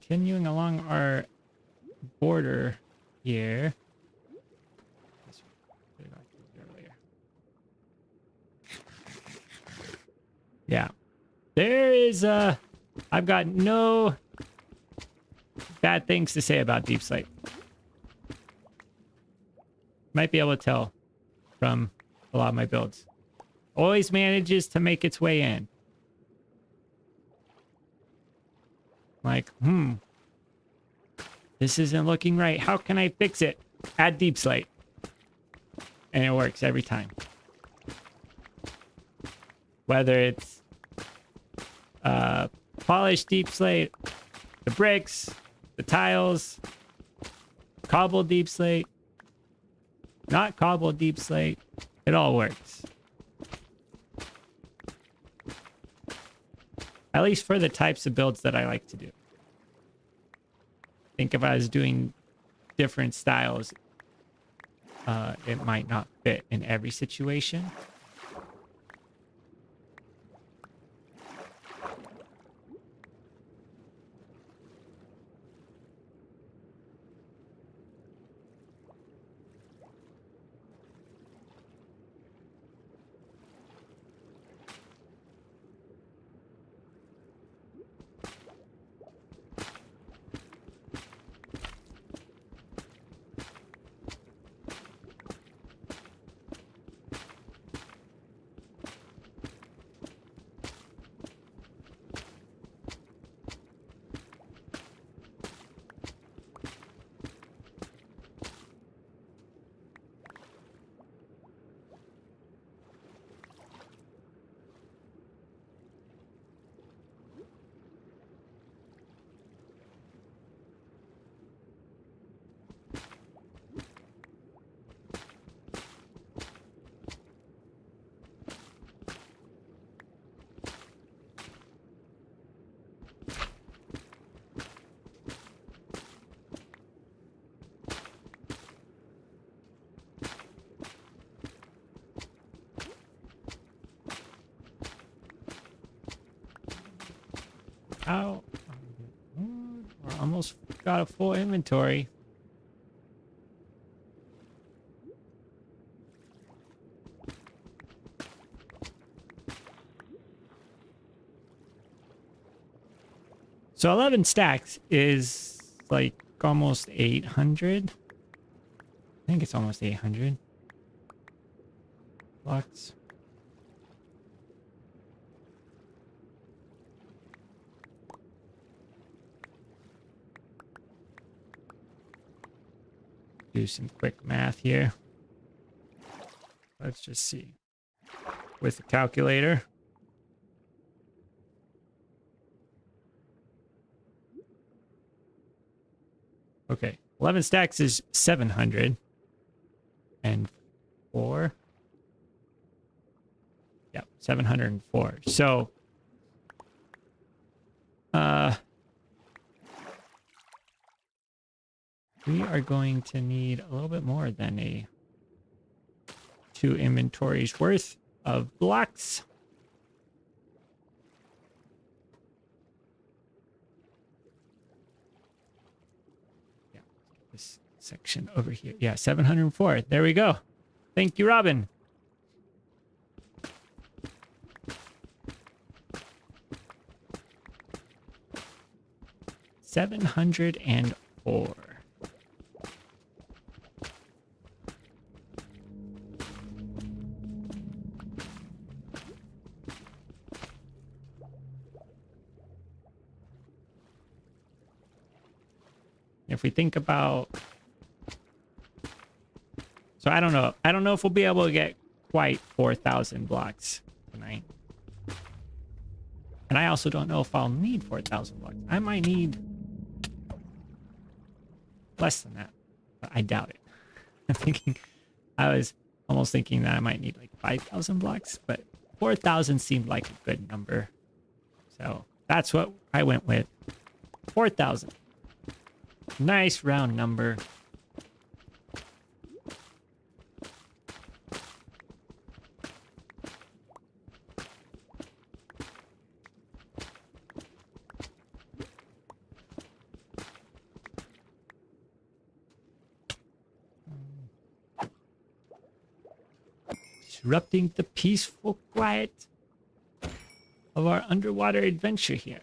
Continuing along our border here. There is I've got no bad things to say about Deep Slate. Might be able to tell from a lot of my builds. Always manages to make its way in. Like, this isn't looking right. How can I fix it? Add Deep Slate. And it works every time. Whether it's polished Deep Slate, the bricks, the tiles, cobbled Deep Slate, not cobbled Deep Slate, it all works. At least for the types of builds that I like to do. I think if I was doing different styles, it might not fit in every situation. Ow. We're almost got a full inventory. So 11 stacks is like almost 800. I think it's almost 800 blocks. Do some quick math here. Let's just see. With the calculator. Okay, 11 stacks is 704. Yep, 704. So, we are going to need a little bit more than a 2 inventories worth of blocks. Yeah, this section over here. Yeah, 704. There we go. Thank you, Robin. $704. If we think about, so I don't know if we'll be able to get quite 4,000 blocks tonight. And I also don't know if I'll need 4,000 blocks. I might need less than that, but I doubt it. I was almost thinking that I might need like 5,000 blocks, but 4,000 seemed like a good number. So that's what I went with. 4,000. Nice round number. Disrupting the peaceful quiet of our underwater adventure here.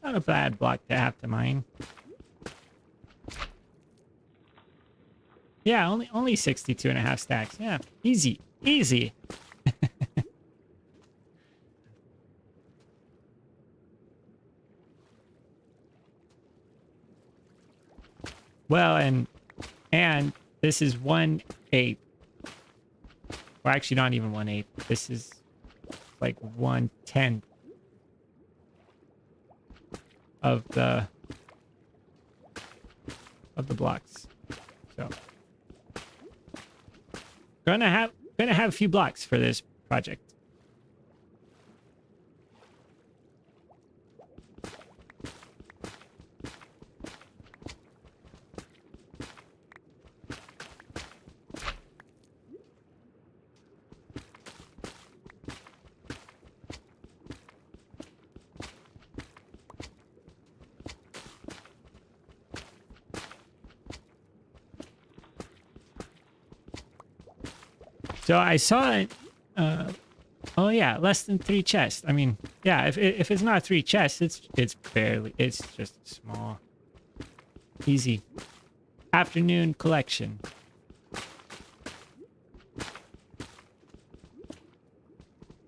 Not a bad block to have to mine. Yeah, only 62 and a half stacks. Yeah, easy, easy. Well, and this is 1/8. Or actually not even 1/8. This is like 1/10 of the blocks. So gonna have a few blocks for this project. So I saw it. Oh yeah, less than 3 chests. I mean, yeah, if it's not 3 chests, it's just small, easy afternoon collection.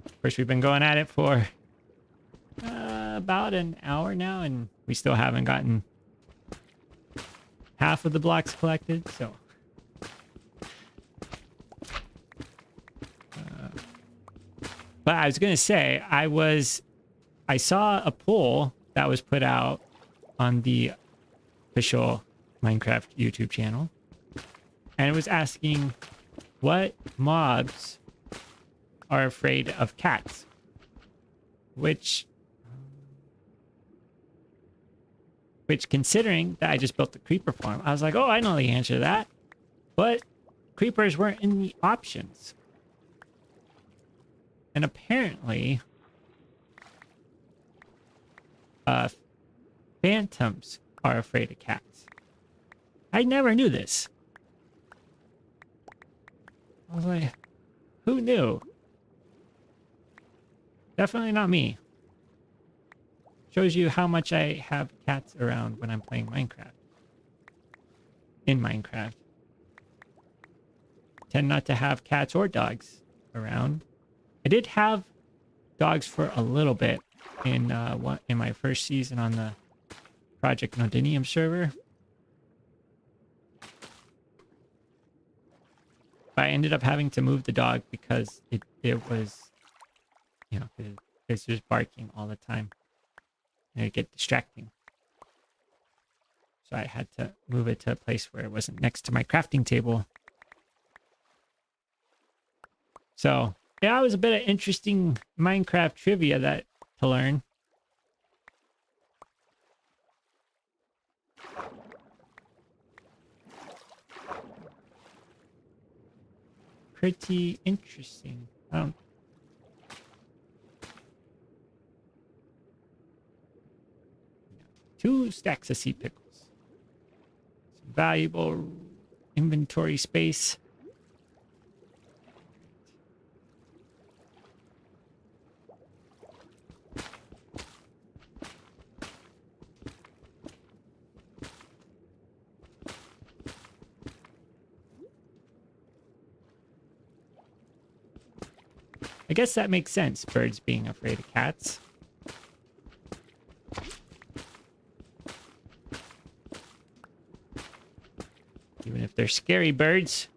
Of course, we've been going at it for about an hour now, and we still haven't gotten half of the blocks collected. So. But I was gonna say, I saw a poll that was put out on the official Minecraft YouTube channel, and it was asking what mobs are afraid of cats, which considering that I just built the creeper farm, I was like, oh, I know the answer to that, but creepers weren't in the options. And apparently, phantoms are afraid of cats. I never knew this. I was like, who knew? Definitely not me. Shows you how much I have cats around when I'm playing Minecraft. In Minecraft. Tend not to have cats or dogs around. I did have dogs for a little bit in my first season on the Project Nodinium server. But I ended up having to move the dog because it was, you know, it's just barking all the time. And it'd get distracting. So I had to move it to a place where it wasn't next to my crafting table. So, yeah, it was a bit of interesting Minecraft trivia to learn. Pretty interesting. 2 stacks of sea pickles. Some valuable inventory space. I guess that makes sense, birds being afraid of cats. Even if they're scary birds.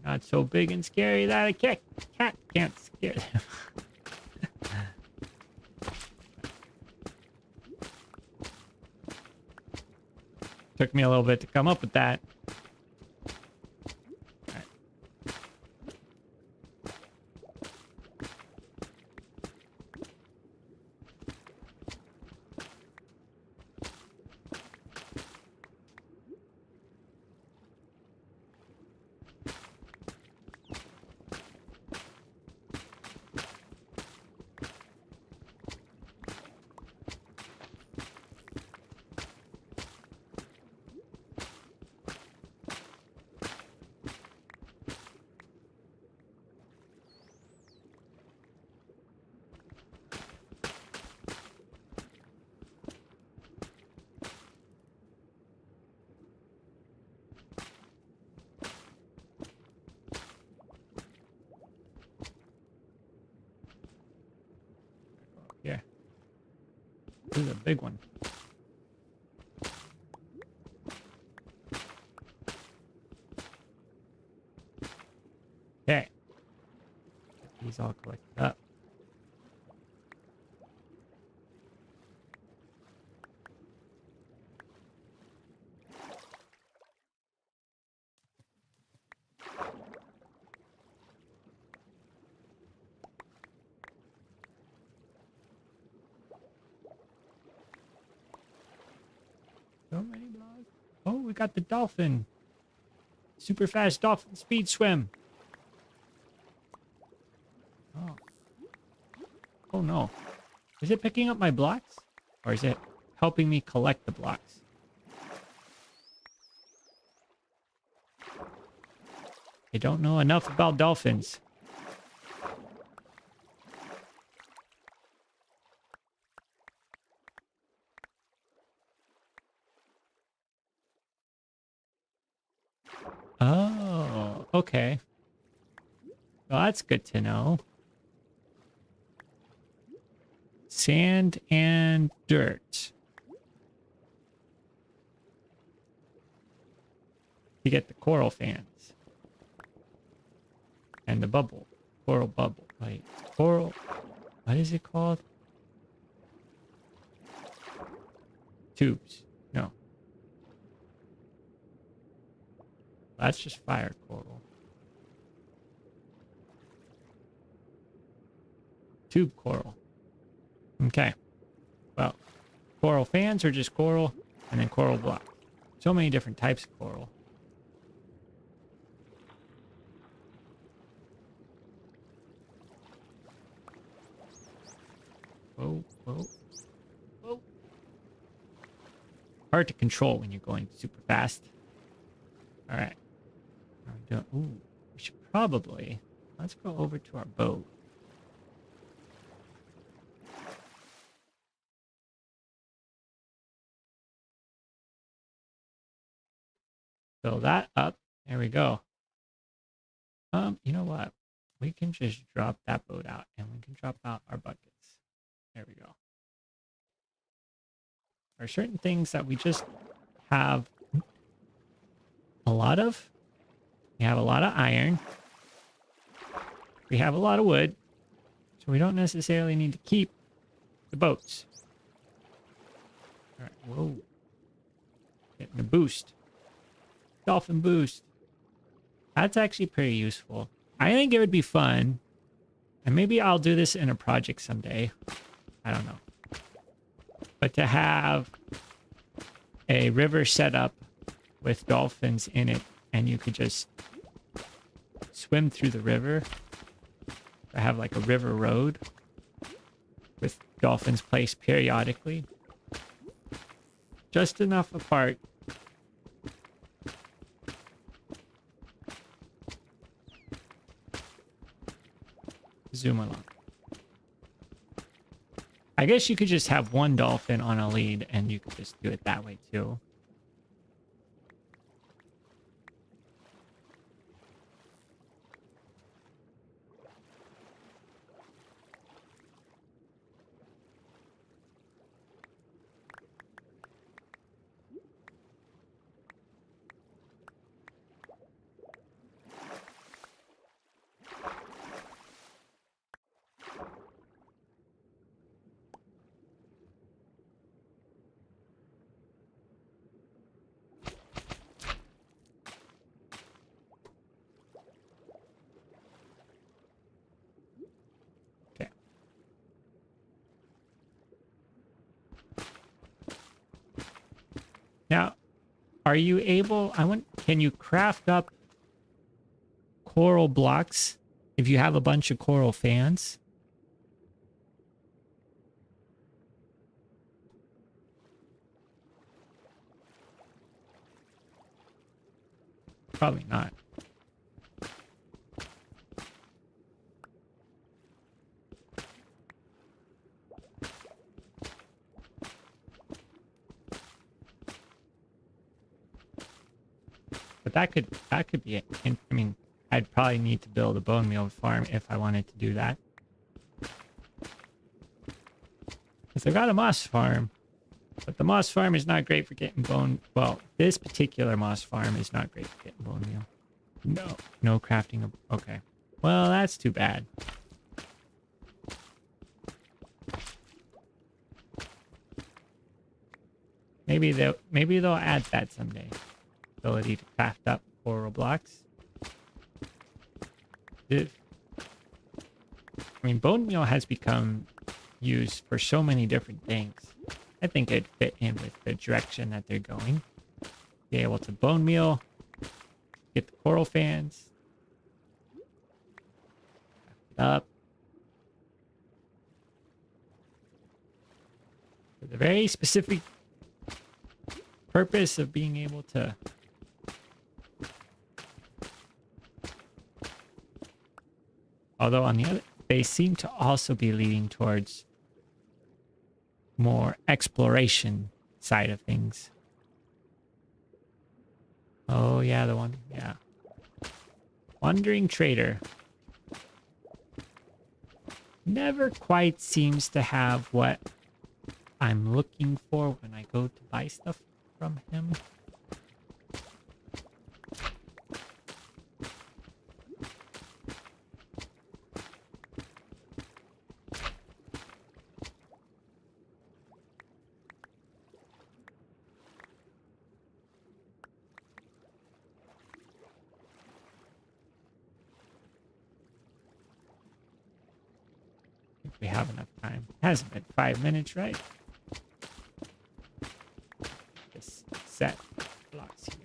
Not so big and scary that a cat can't scare them. Took me a little bit to come up with that. Yeah. This is a big one. Okay. These all collected up. So many blocks. Oh, we got the dolphin. Super fast dolphin speed swim. Oh. Oh no. Is it picking up my blocks? Or is it helping me collect the blocks? I don't know enough about dolphins. Oh, okay. Well, that's good to know. Sand and dirt. You get the coral fans. And the bubble. Coral bubble. Wait, coral. What is it called? Tubes. No. That's just fire coral. Tube coral. Okay. Well, coral fans are just coral, and then coral blocks. So many different types of coral. Whoa, whoa, whoa. Hard to control when you're going super fast. All right. Ooh, we should probably... Let's go over to our boat. Fill that up. There we go. You know what? We can just drop that boat out, and we can drop out our buckets. There we go. There are certain things that we just have a lot of. We have a lot of iron. We have a lot of wood. So we don't necessarily need to keep the boats. All right, whoa. Getting a boost. Dolphin boost. That's actually pretty useful. I think it would be fun. And maybe I'll do this in a project someday. I don't know. But to have a river set up with dolphins in it, and you could just swim through the river. I have like a river road with dolphins placed periodically. Just enough apart zoom along. I guess you could just have one dolphin on a lead and you could just do it that way too. Now, are you able, can you craft up coral blocks if you have a bunch of coral fans? Probably not. But that could be it. I mean, I'd probably need to build a bone meal farm if I wanted to do that. Because I got a moss farm, but the moss farm is not great for getting bone. Well, this particular moss farm is not great for getting bone meal. No crafting of. Okay, well that's too bad. Maybe they'll add that someday. Ability to craft up coral blocks. I mean, bone meal has become used for so many different things. I think it'd fit in with the direction that they're going. Be able to bone meal, get the coral fans, craft it up. For the very specific purpose of being able to although on the other, they seem to also be leading towards more exploration side of things. Oh yeah, the one, yeah. Wandering Trader. Never quite seems to have what I'm looking for when I go to buy stuff from him. We have enough time. Hasn't been 5 minutes, right? Just set blocks here.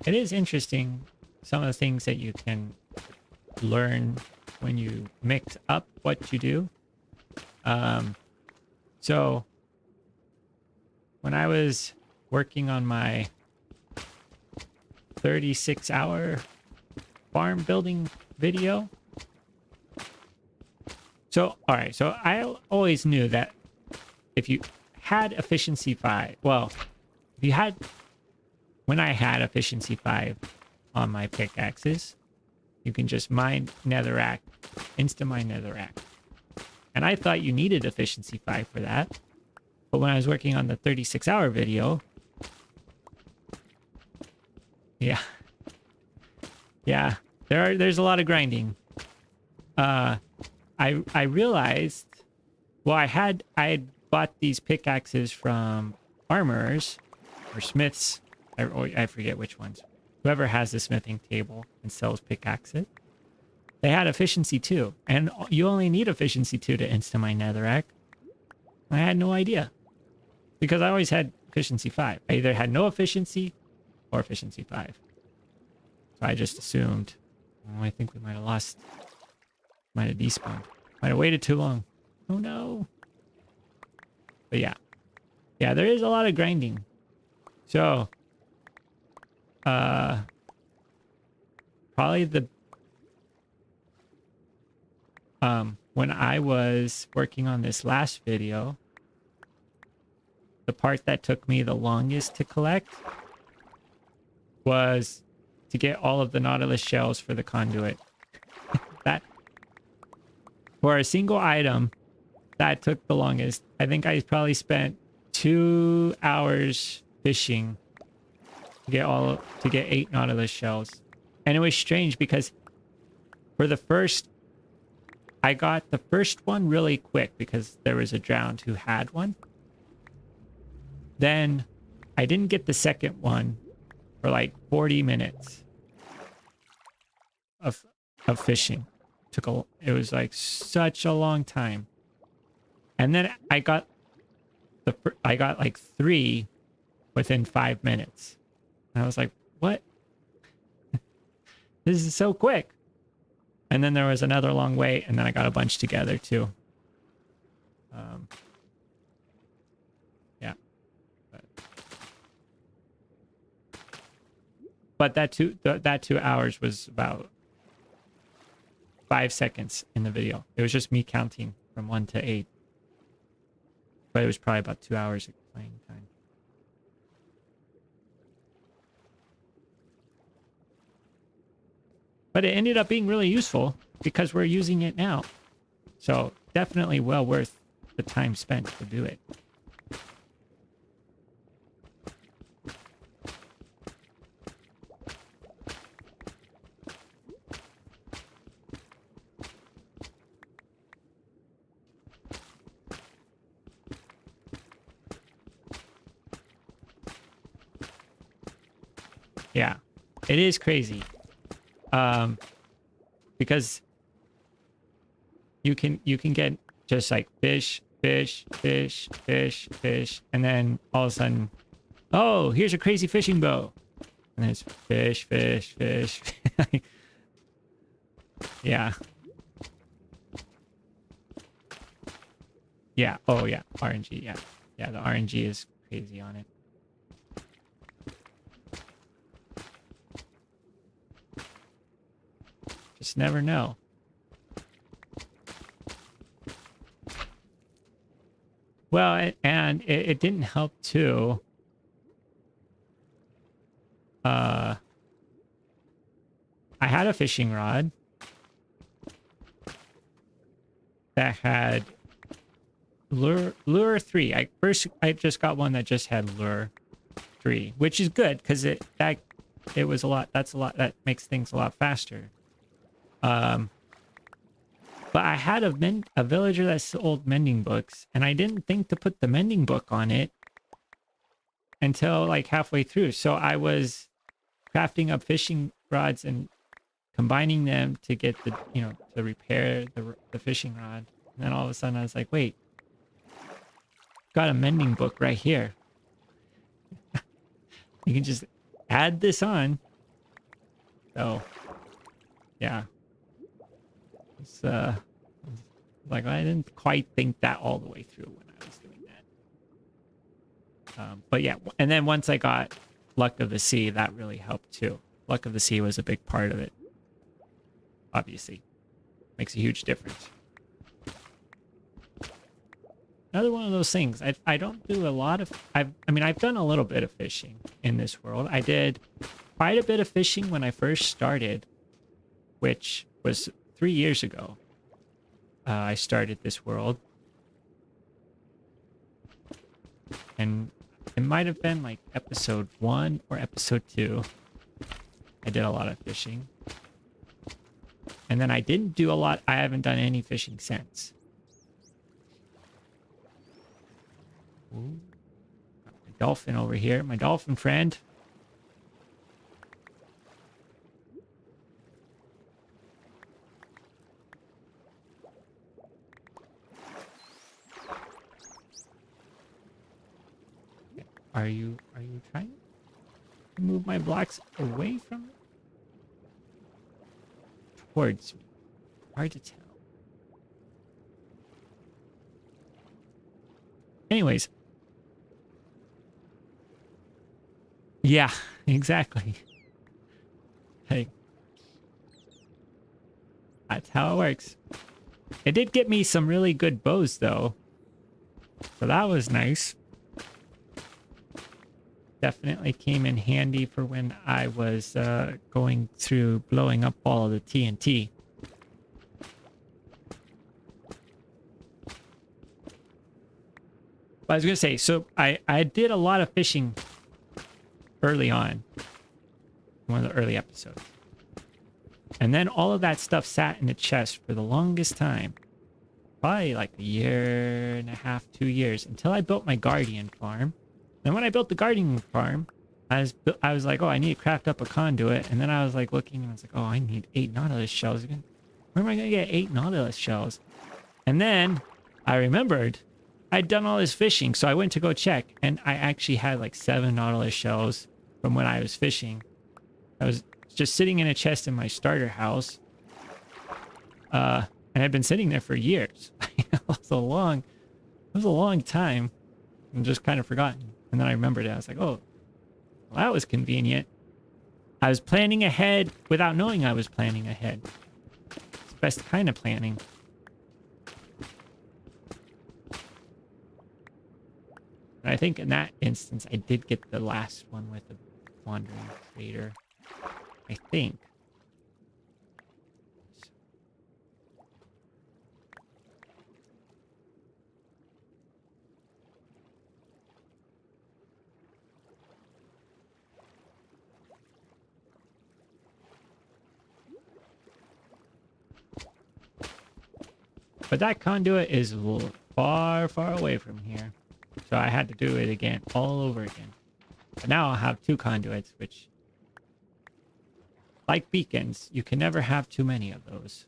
It is interesting, some of the things that you can learn when you mix up what you do. So when I was working on my 36-hour farm building video. So, all right. So I always knew that if you had efficiency 5, well, if you had, when I had efficiency 5 on my pickaxes, you can just mine netherrack, insta mine netherrack. And I thought you needed efficiency 5 for that. But when I was working on the 36-hour video, yeah, there's a lot of grinding. I realized, well, I had bought these pickaxes from armorers or smiths. I forget which ones. Whoever has the smithing table and sells pickaxes. they had efficiency 2. And you only need efficiency 2 to insta-mine netherrack. I had no idea. Because I always had efficiency 5. I either had no efficiency or efficiency 5. So I just assumed. Oh, I think we might have lost. Might have despawned. Might have waited too long. Oh no. But yeah. Yeah, there is a lot of grinding. So, probably the when I was working on this last video, the part that took me the longest to collect was to get all of the Nautilus shells for the conduit. That for a single item, that took the longest. I think I probably spent 2 hours fishing to get 8 Nautilus shells. And it was strange because for the first, I got the first one really quick because there was a drowned who had one. Then I didn't get the second one for like 40 minutes of fishing. It was like such a long time. And then I got like 3 within 5 minutes. And I was like, what? This is so quick. And then there was another long wait, and then I got a bunch together too. Yeah. But that 2 hours was about 5 seconds in the video. It was just me counting from 1 to 8. But it was probably about 2 hours of playing time. But it ended up being really useful because we're using it now. So definitely well worth the time spent to do it. Yeah, it is crazy. Because you can get just like fish, and then all of a sudden, oh, here's a crazy fishing bow, and then it's fish. Yeah. Yeah. Oh yeah. RNG. Yeah. Yeah. The RNG is crazy on it. Just never know. Well, and it didn't help too. I had a fishing rod that had lure 3. I just got one that just had lure 3, which is good because it was a lot. That's a lot. That makes things a lot faster. But I had a villager that sold mending books, and I didn't think to put the mending book on it until like halfway through. So I was crafting up fishing rods and combining them to get the, to repair the fishing rod. And then all of a sudden I was like, wait, got a mending book right here. You can just add this on. So, yeah. It's like I didn't quite think that all the way through when I was doing that. But yeah, and then once I got Luck of the Sea, that really helped too. Luck of the Sea was a big part of it. Obviously, makes a huge difference. Another one of those things. I don't do a lot of. I've done a little bit of fishing in this world. I did quite a bit of fishing when I first started, which was 3 years ago. I started this world, and it might have been like episode 1 or episode 2. I did a lot of fishing, and then I didn't do a lot. I haven't done any fishing since. Ooh, got my dolphin over here, my dolphin friend. Are you trying to move my blocks away from it? Towards me. Hard to tell. Anyways. Yeah, exactly. Hey. That's how it works. It did get me some really good bows, though. So that was nice. Definitely came in handy for when I was going through blowing up all of the TNT. But I was going to say, so I did a lot of fishing early on. One of the early episodes. And then all of that stuff sat in the chest for the longest time. Probably like a year and a half, 2 years, until I built my guardian farm. Then when I built the guardian farm, I was like, oh, I need to craft up a conduit. And then I was like looking and I was like, oh, I need 8 Nautilus shells. Where am I going to get 8 Nautilus shells? And then I remembered I'd done all this fishing. So I went to go check and I actually had like 7 Nautilus shells from when I was fishing. I was just sitting in a chest in my starter house. And I'd been sitting there for years. It was a long time. And just kind of forgotten. And then I remembered it. I was like, oh, well, that was convenient. I was planning ahead without knowing I was planning ahead. It's the best kind of planning. And I think in that instance, I did get the last one with the wandering trader. I think. But that conduit is far, far away from here. So I had to do it again, all over again. But now I'll have 2 conduits, which, like beacons, you can never have too many of those.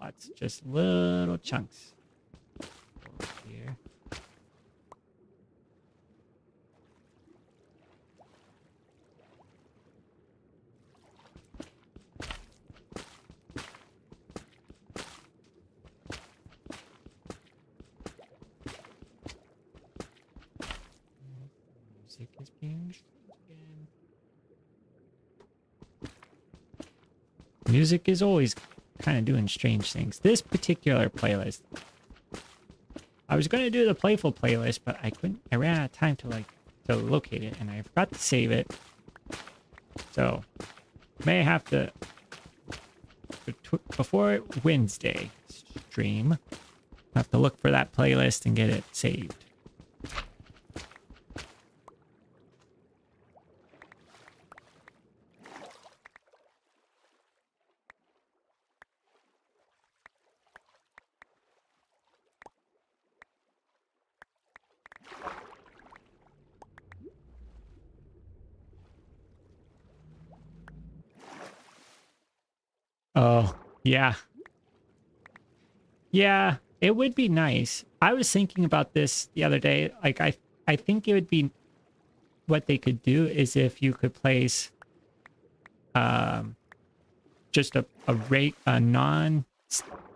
Lots, just little chunks. Here. Music is being again. Music is always kind of doing strange things. This particular playlist, I was going to do the playful playlist, but I ran out of time to locate it, and I forgot to save it. So may have to, before Wednesday stream, I have to look for that playlist and get it saved. Oh, yeah. Yeah, it would be nice. I was thinking about this the other day. Like, I think it would be, what they could do is if you could place just a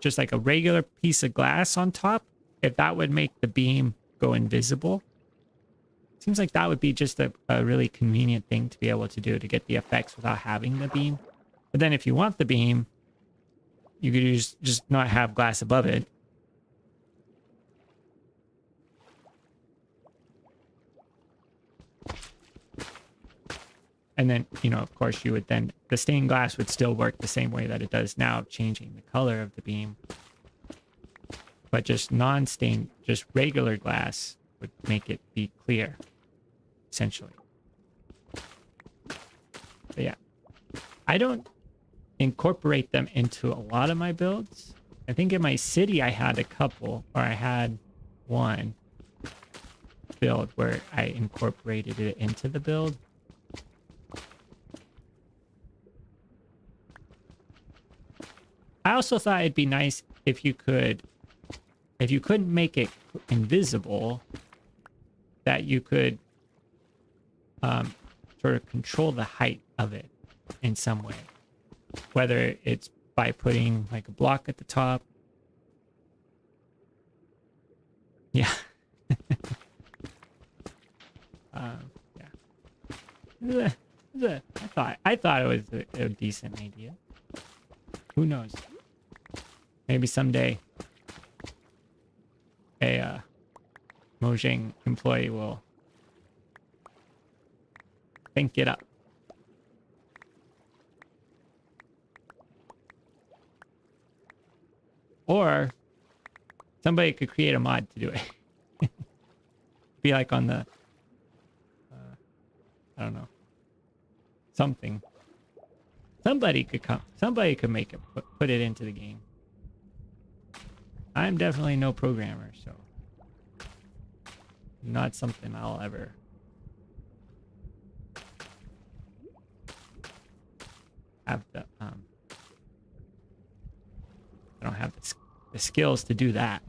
just like a regular piece of glass on top, if that would make the beam go invisible. Seems like that would be just a really convenient thing to be able to do to get the effects without having the beam. But then if you want the beam, you could just not have glass above it. And then, you know, of course, you would then, the stained glass would still work the same way that it does now, changing the color of the beam. but just non-stained, just regular glass would make it be clear, essentially. But yeah, I don't incorporate them into a lot of my builds. I think in my city I had a couple, or I had one build where I incorporated it into the build. I also thought it'd be nice if you couldn't make it invisible, that you could sort of control the height of it in some way. Whether it's by putting like a block at the top. Yeah. Yeah. I thought it was a decent idea. Who knows? Maybe someday a Mojang employee will think it up. Or somebody could create a mod to do it. Be like on the I don't know, something. Somebody could make it, put it into the game. I'm definitely no programmer, so not something I'll ever have the I don't have the skills to do that.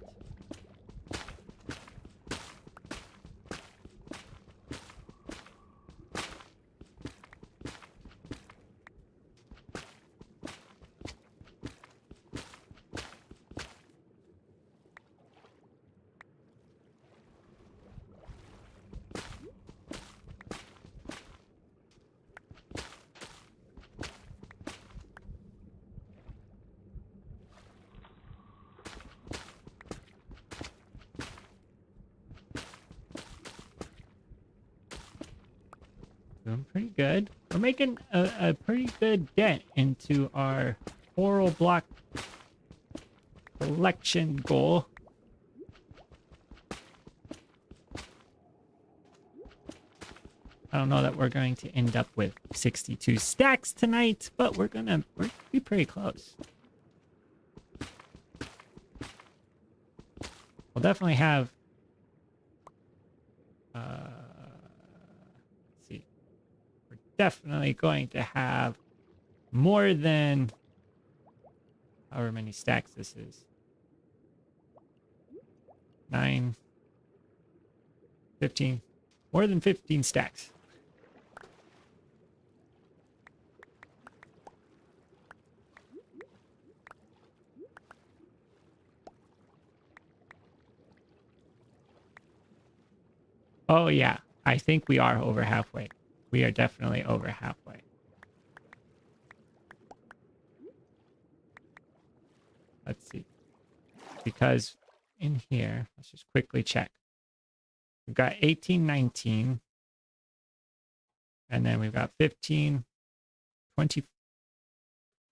Doing pretty good. We're making a pretty good dent into our coral block collection goal. I don't know that we're going to end up with 62 stacks tonight, but we're gonna be pretty close. We'll definitely have definitely going to have more than however many stacks this is. 9, 15, more than 15 stacks. Oh yeah, I think we are over halfway. We are definitely over halfway. Let's see. Because in here, let's just quickly check. We've got 18, 19. And then we've got 15, 20,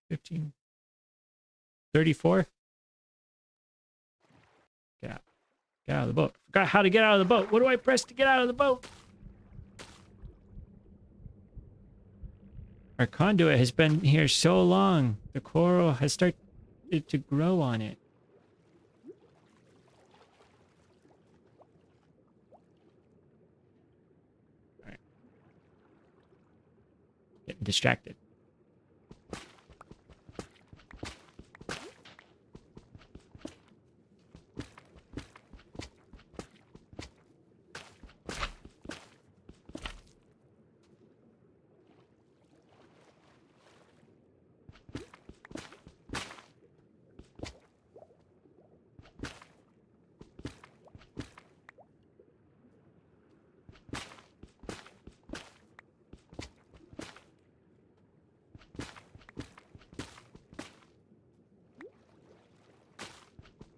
15, 34. Get out. Get out of the boat. Forgot how to get out of the boat. What do I press to get out of the boat? Our conduit has been here so long. The coral has started to grow on it. All right. Getting distracted.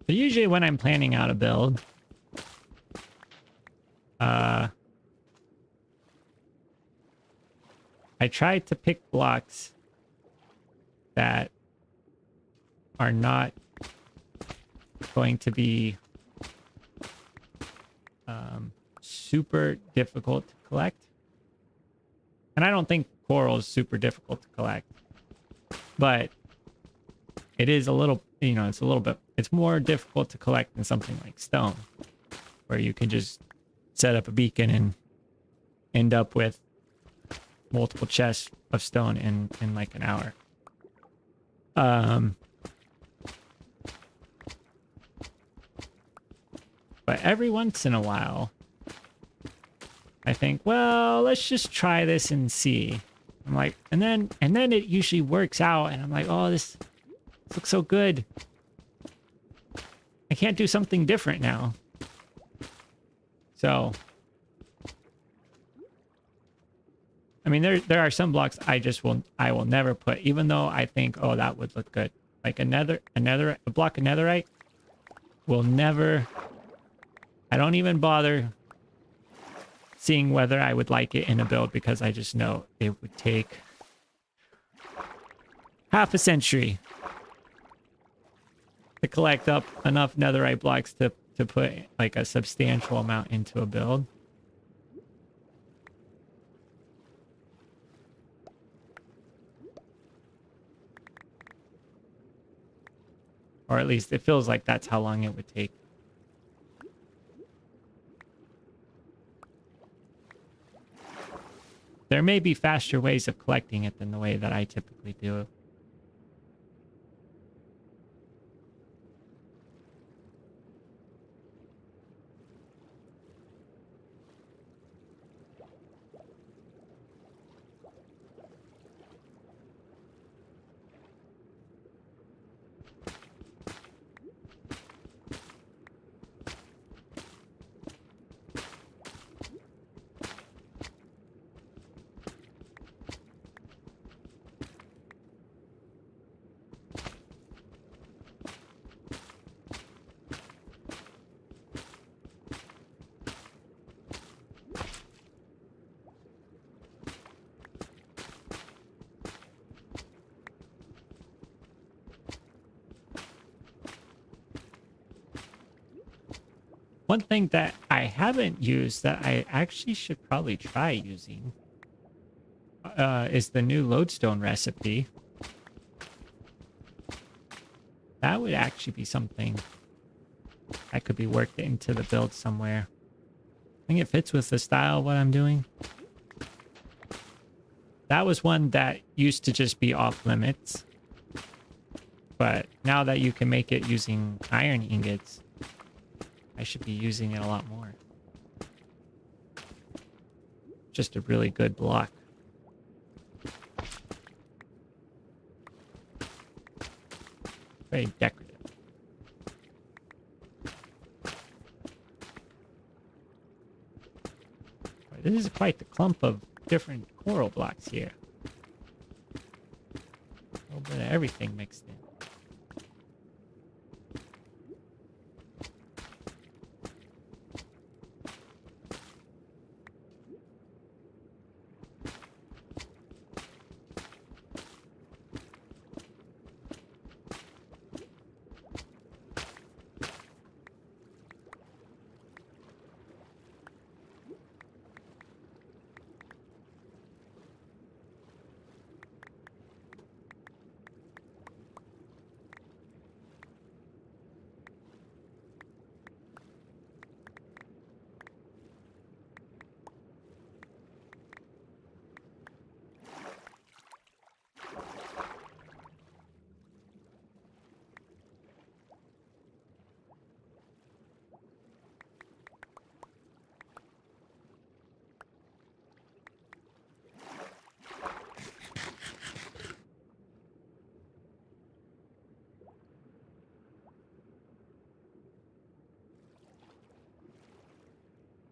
So usually when I'm planning out a build, I try to pick blocks that are not going to be super difficult to collect. And I don't think coral is super difficult to collect, but it is a little, it's a little bit, it's more difficult to collect than something like stone, where you can just set up a beacon and end up with multiple chests of stone in like an hour. But every once in a while, I think, well, let's just try this and see. I'm like, and then it usually works out, and I'm like, oh, this looks so good. I can't do something different now. So, I mean, there are some blocks I will never put, even though I think, oh, that would look good. Like a block of netherite will never. I don't even bother seeing whether I would like it in a build, because I just know it would take half a century to collect up enough netherite blocks to put like a substantial amount into a build. Or at least it feels like that's how long it would take. There may be faster ways of collecting it than the way that I typically do it. One thing that I haven't used that I actually should probably try using is the new lodestone recipe. That would actually be something that could be worked into the build somewhere. I think it fits with the style of what I'm doing. That was one that used to just be off limits. But now that you can make it using iron ingots, I should be using it a lot more. Just a really good block. Very decorative. This is quite the clump of different coral blocks here. A little bit of everything mixed in.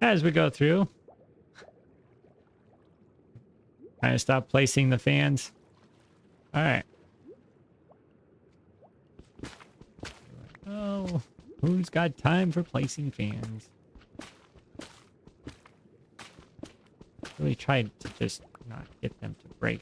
As we go through, kind of stop placing the fans. All right. Oh, who's got time for placing fans? Really tried to just not get them to break.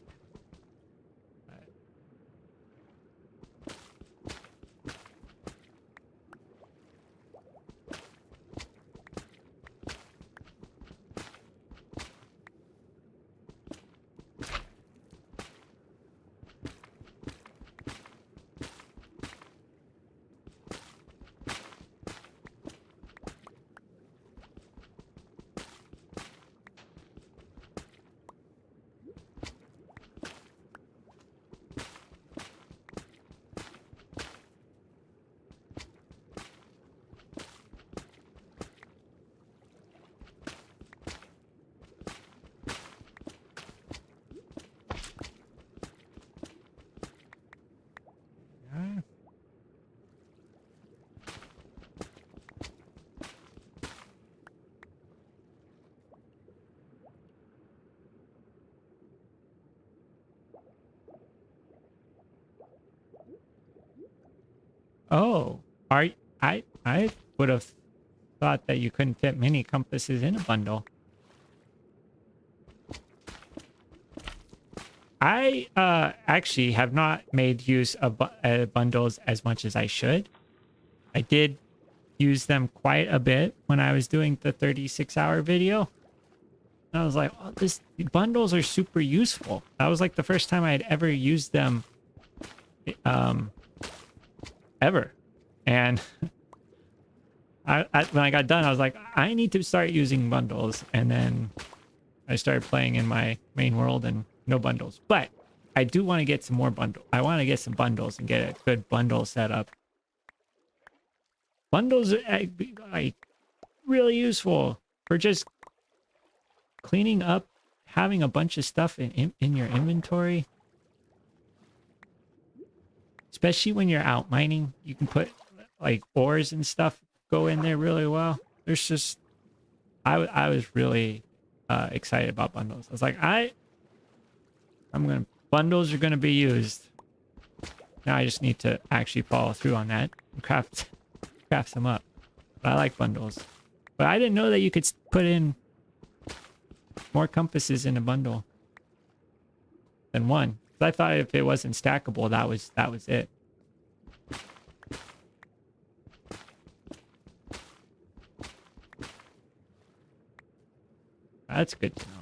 Oh, I would have thought that you couldn't fit mini compasses in a bundle. I actually have not made use of bundles as much as I should. I did use them quite a bit when I was doing the 36-hour video. And I was like, oh, bundles are super useful. That was like the first time I had ever used them ever. And when I got done, I was like, I need to start using bundles. And then I started playing in my main world and no bundles. But I do want to get some more bundles. I want to get some bundles and get a good bundle set up. Bundles are like really useful for just cleaning up, having a bunch of stuff in your inventory. Especially when you're out mining, you can put like ores and stuff go in there really well. There's just, I was really excited about bundles. I was like, bundles are gonna be used. Now I just need to actually follow through on that and craft them up. But I like bundles. But I didn't know that you could put in more compasses in a bundle than one. I thought if it wasn't stackable, that was it. That's good to know.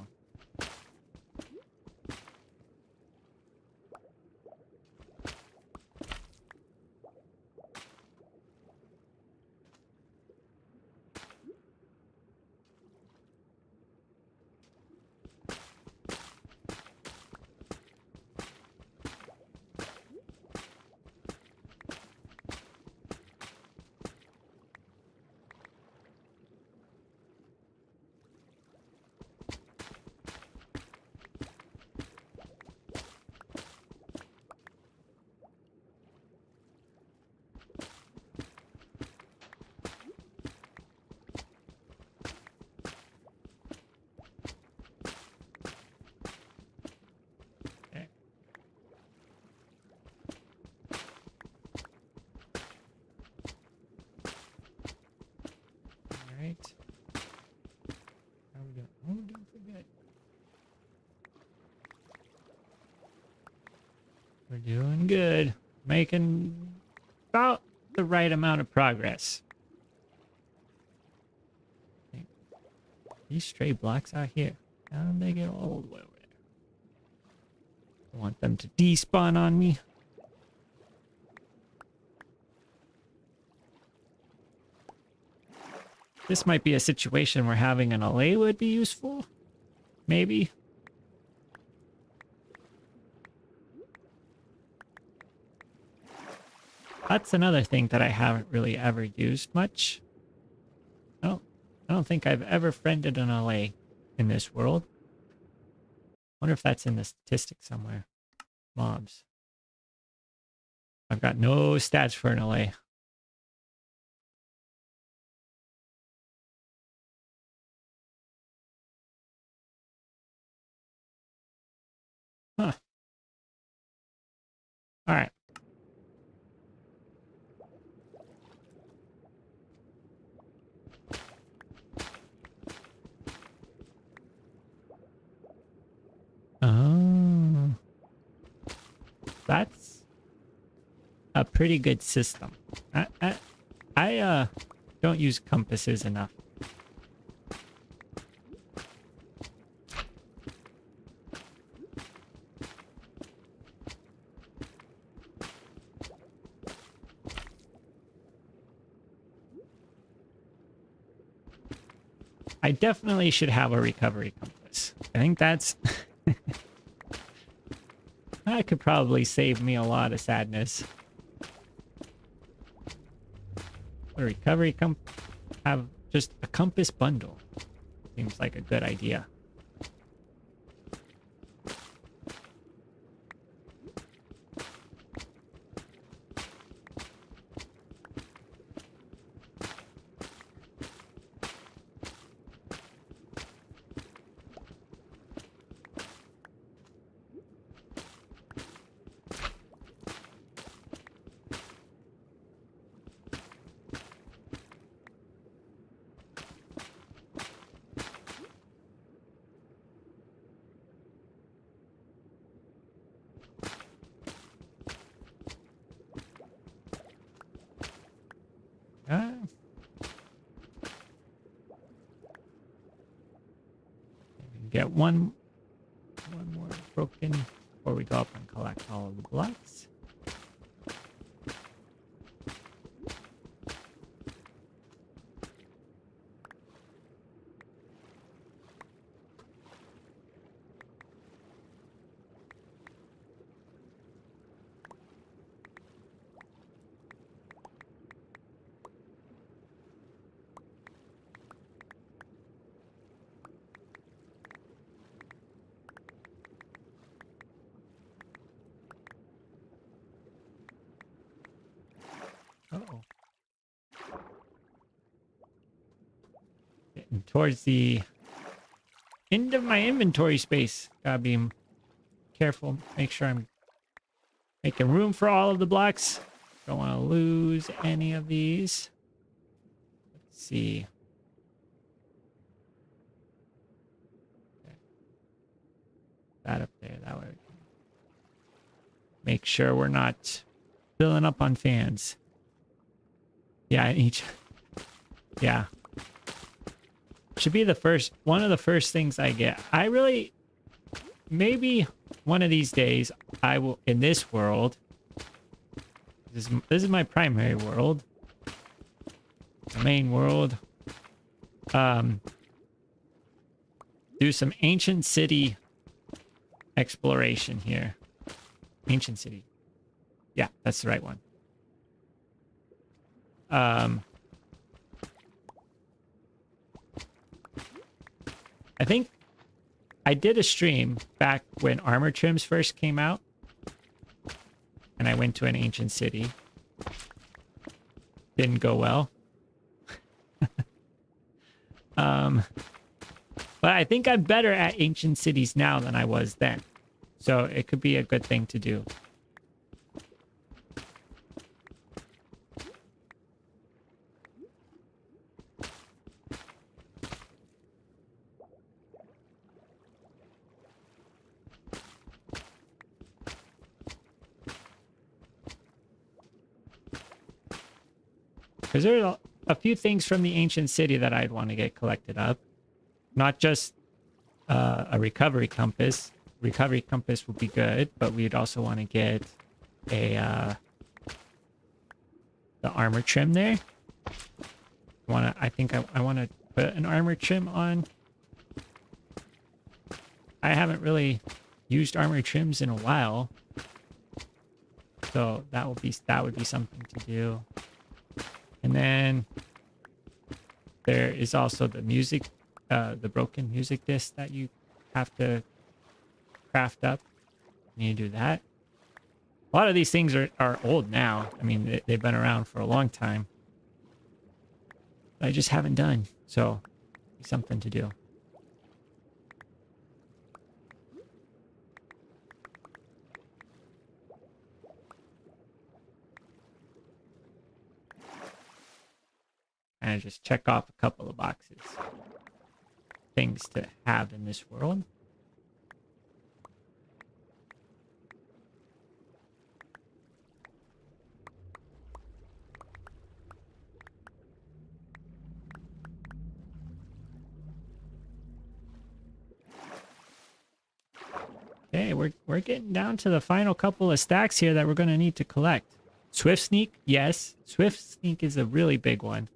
We're doing good. Making about the right amount of progress. These stray blocks out here. How did they get all the way over there? I want them to despawn on me. This might be a situation where having an allay would be useful. Maybe. That's another thing that I haven't really ever used much. I don't think I've ever friended an allay in this world. Wonder if that's in the statistics somewhere. Mobs. I've got no stats for an allay. Huh. All right. Oh. That's a pretty good system. I don't use compasses enough. I definitely should have a recovery compass. I think that's... that could probably save me a lot of sadness. A recovery have just a compass bundle. Seems like a good idea. get one more broken before we go up and collect all of the blocks. Uh-oh. Getting towards the end of my inventory space. Gotta be careful. Make sure I'm making room for all of the blocks. Don't want to lose any of these. Let's see. Okay. That up there. That way we can make sure we're not filling up on fans. Yeah, yeah. Should be one of the first things I get. Maybe one of these days I will, in this world, this is my primary world, the main world, do some ancient city exploration here. Ancient city. Yeah, that's the right one. I think I did a stream back when armor trims first came out, and I went to an ancient city. Didn't go well. But I think I'm better at ancient cities now than I was then. So it could be a good thing to do. Because there are a few things from the ancient city that I'd want to get collected up. Not just a recovery compass. Recovery compass would be good, but we'd also want to get the armor trim there. I think I want to put an armor trim on. I haven't really used armor trims in a while. So that would be something to do. And then there is also the music, the broken music disc that you have to craft up. You need to do that. A lot of these things are old now. I mean, they've been around for a long time. I just haven't done. So, something to do. And just check off a couple of boxes. Things to have in this world. Okay, we're getting down to the final couple of stacks here that we're going to need to collect. Swift Sneak, yes. Swift Sneak is a really big one.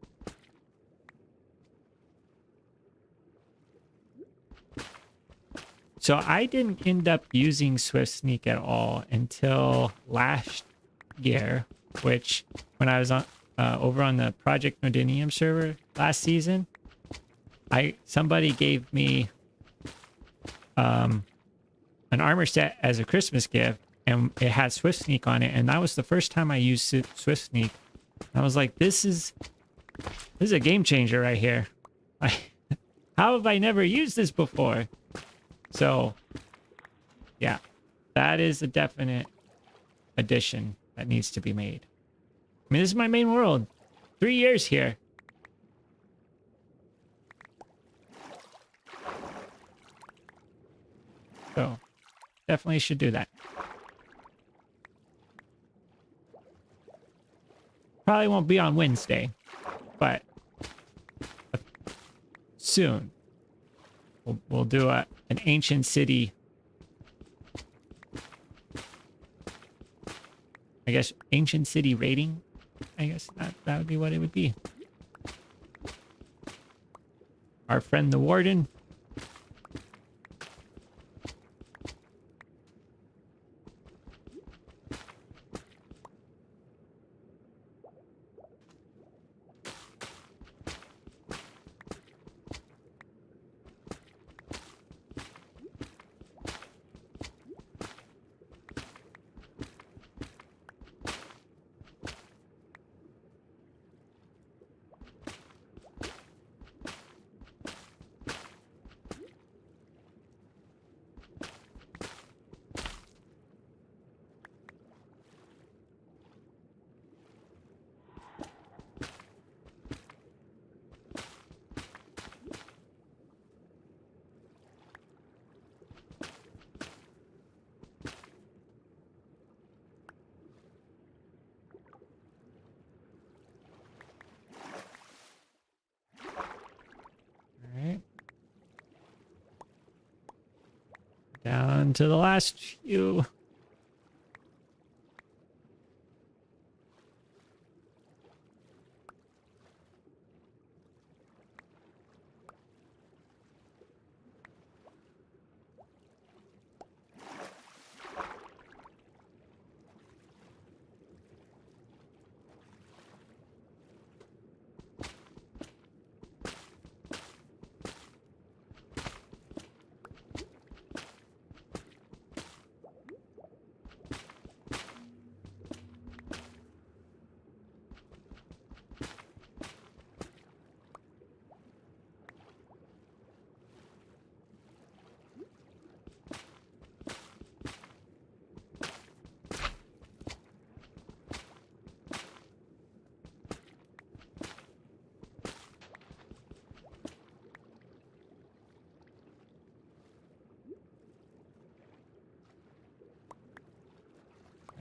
So I didn't end up using Swift Sneak at all until last year, which when I was on over on the Project Nodinium server last season, somebody gave me an armor set as a Christmas gift, and it had Swift Sneak on it, and that was the first time I used Swift Sneak. I was like, this is a game changer right here. How have I never used this before? So, yeah, that is a definite addition that needs to be made. I mean, this is my main world. 3 years here. So, definitely should do that. Probably won't be on Wednesday, but soon we'll do an an ancient city. I guess ancient city rating. I guess that would be what it would be. Our friend the warden. Down to the last few.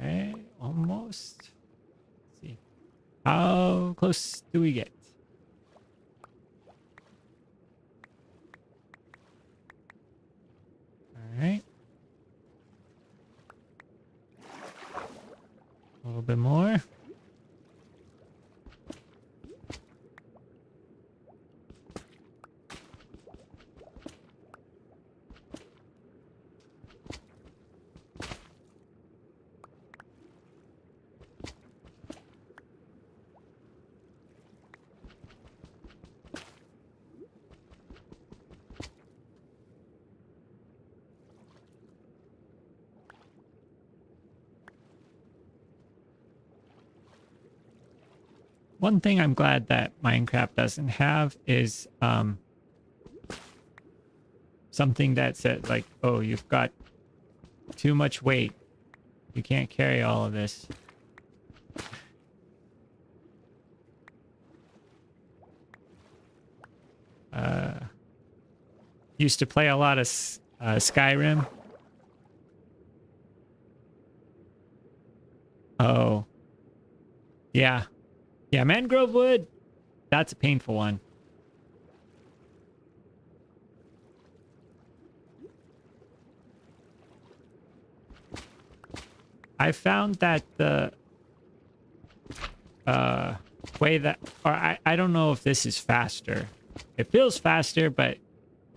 Okay, almost. Let's see. How close do we get? All right. A little bit more. One thing I'm glad that Minecraft doesn't have is something that said like, oh, you've got too much weight. You can't carry all of this. Used to play a lot of Skyrim. Oh. Yeah. Yeah, mangrove wood. That's a painful one. I found that the way that, or I don't know if this is faster. It feels faster, but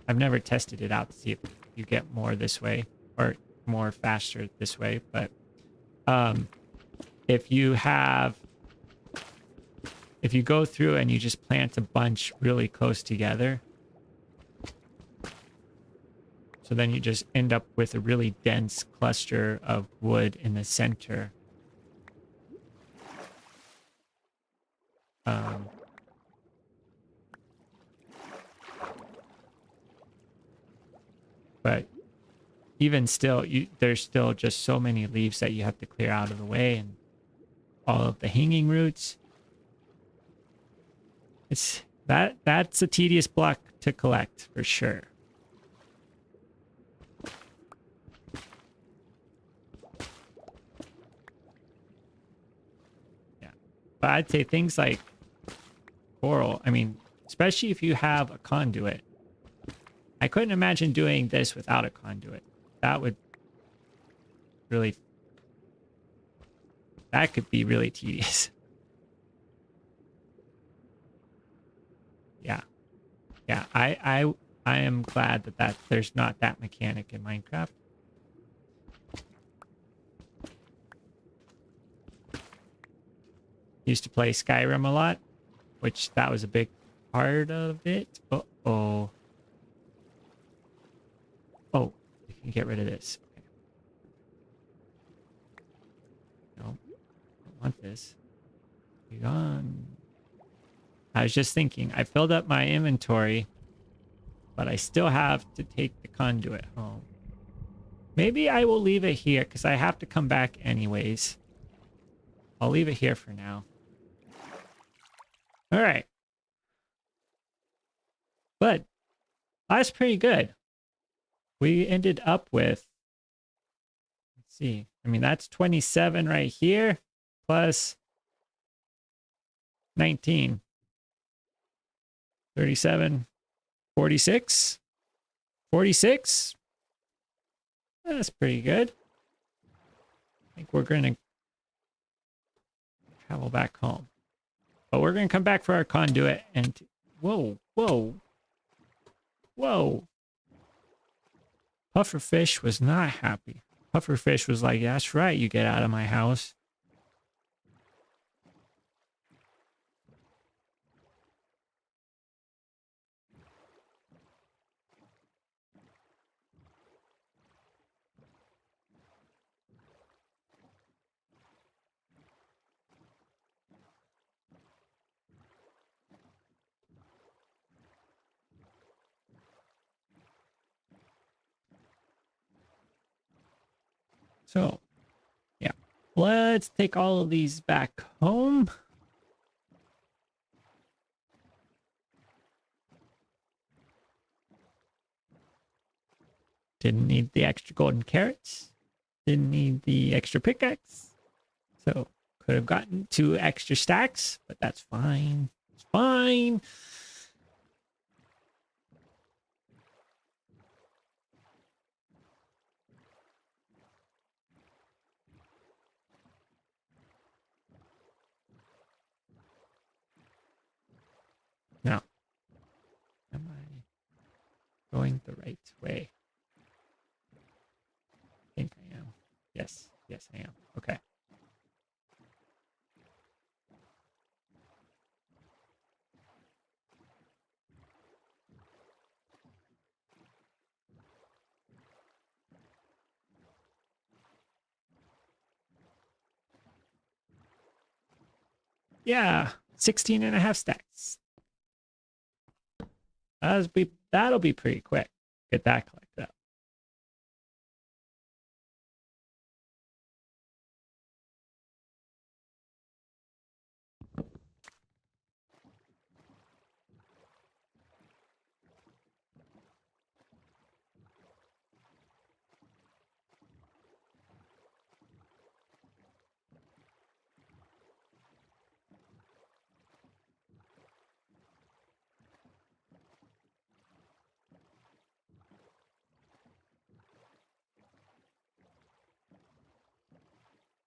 I've never tested it out to see if you get more this way or more faster this way. But if you go through and you just plant a bunch really close together, so then you just end up with a really dense cluster of wood in the center. But even still, there's still just so many leaves that you have to clear out of the way, and all of the hanging roots. That's a tedious block to collect for sure. Yeah, but I'd say things like coral. I mean, especially if you have a conduit, I couldn't imagine doing this without a conduit. That would really, that could be really tedious. Yeah. Yeah, I am glad that there's not that mechanic in Minecraft. Used to play Skyrim a lot, which that was a big part of it. Uh-oh. Oh, we can get rid of this. Okay. No, don't want this. Be gone. I was just thinking, I filled up my inventory, but I still have to take the conduit home. Maybe I will leave it here because I have to come back anyways. I'll leave it here for now. All right. But that's pretty good. We ended up with, let's see. I mean, that's 27 right here plus 19. 37, 46, 46. That's pretty good. I think we're going to travel back home. But we're going to come back for our conduit and... Whoa, whoa, whoa. Pufferfish was not happy. Pufferfish was like, that's right, you get out of my house. So, yeah. Let's take all of these back home. Didn't need the extra golden carrots. Didn't need the extra pickaxe. So, could have gotten 2 extra stacks, but that's fine. It's fine. Now, am I going the right way? I think I am. Yes. Yes, I am. Okay. Yeah. 16 and a half stacks. That'll be pretty quick. Get that collected up.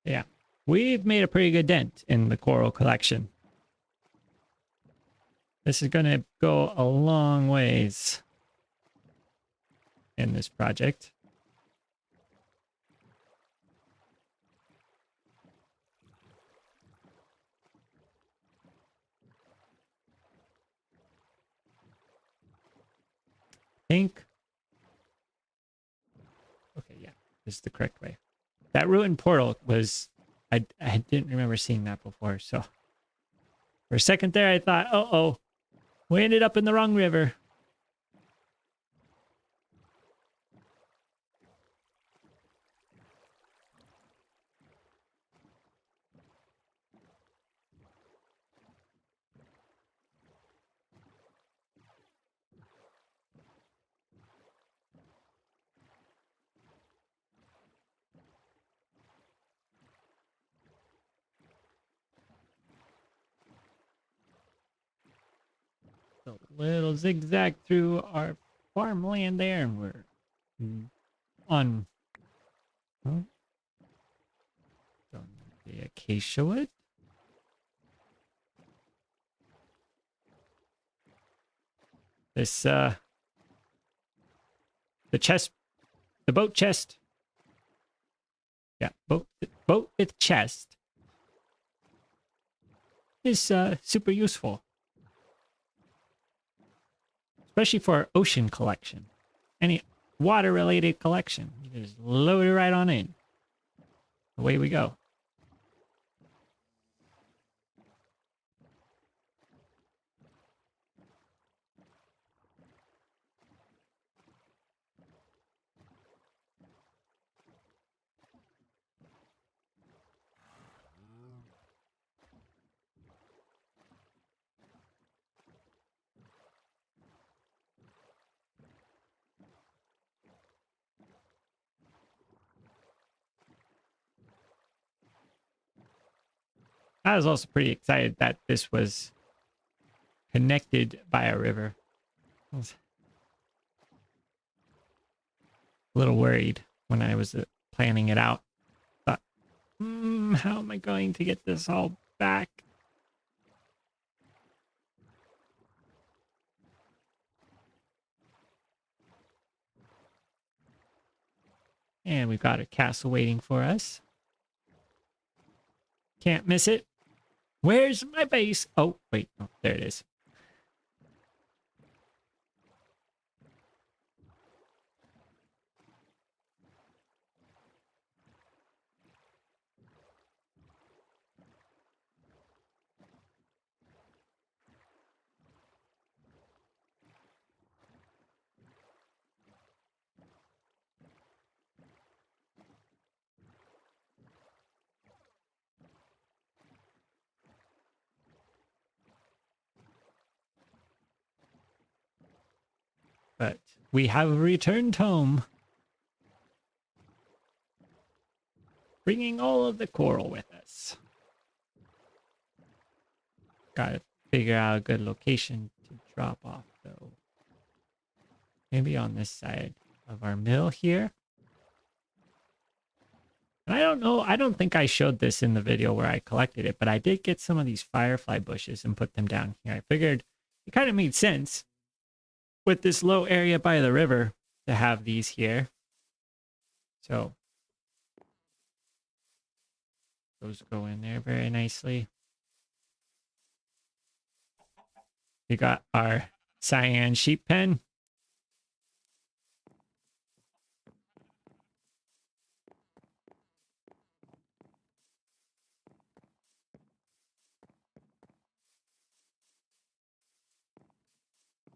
Yeah. We've made a pretty good dent in the coral collection. This is going to go a long ways in this project. Think. Okay, yeah, this is the correct way. That ruined portal was, I didn't remember seeing that before. So for a second there, I thought, uh-oh, we ended up in the wrong river. A little zigzag through our farmland there, and we're on oh, don't need the acacia wood. This the chest, the boat chest. Yeah, boat with chest is super useful, especially for ocean collection. Any water related collection, you just load it right on in. Away we go. I was also pretty excited that this was connected by a river. I was a little worried when I was planning it out. Thought, how am I going to get this all back? And we've got a castle waiting for us. Can't miss it. Where's my base? Oh, wait. Oh, there it is. But we have returned home, bringing all of the coral with us. Gotta figure out a good location to drop off, though. Maybe on this side of our mill here. And I don't know, I don't think I showed this in the video where I collected it, but I did get some of these firefly bushes and put them down here. I figured it kind of made sense with this low area by the river to have these here. So those go in there very nicely. We got our cyan sheep pen.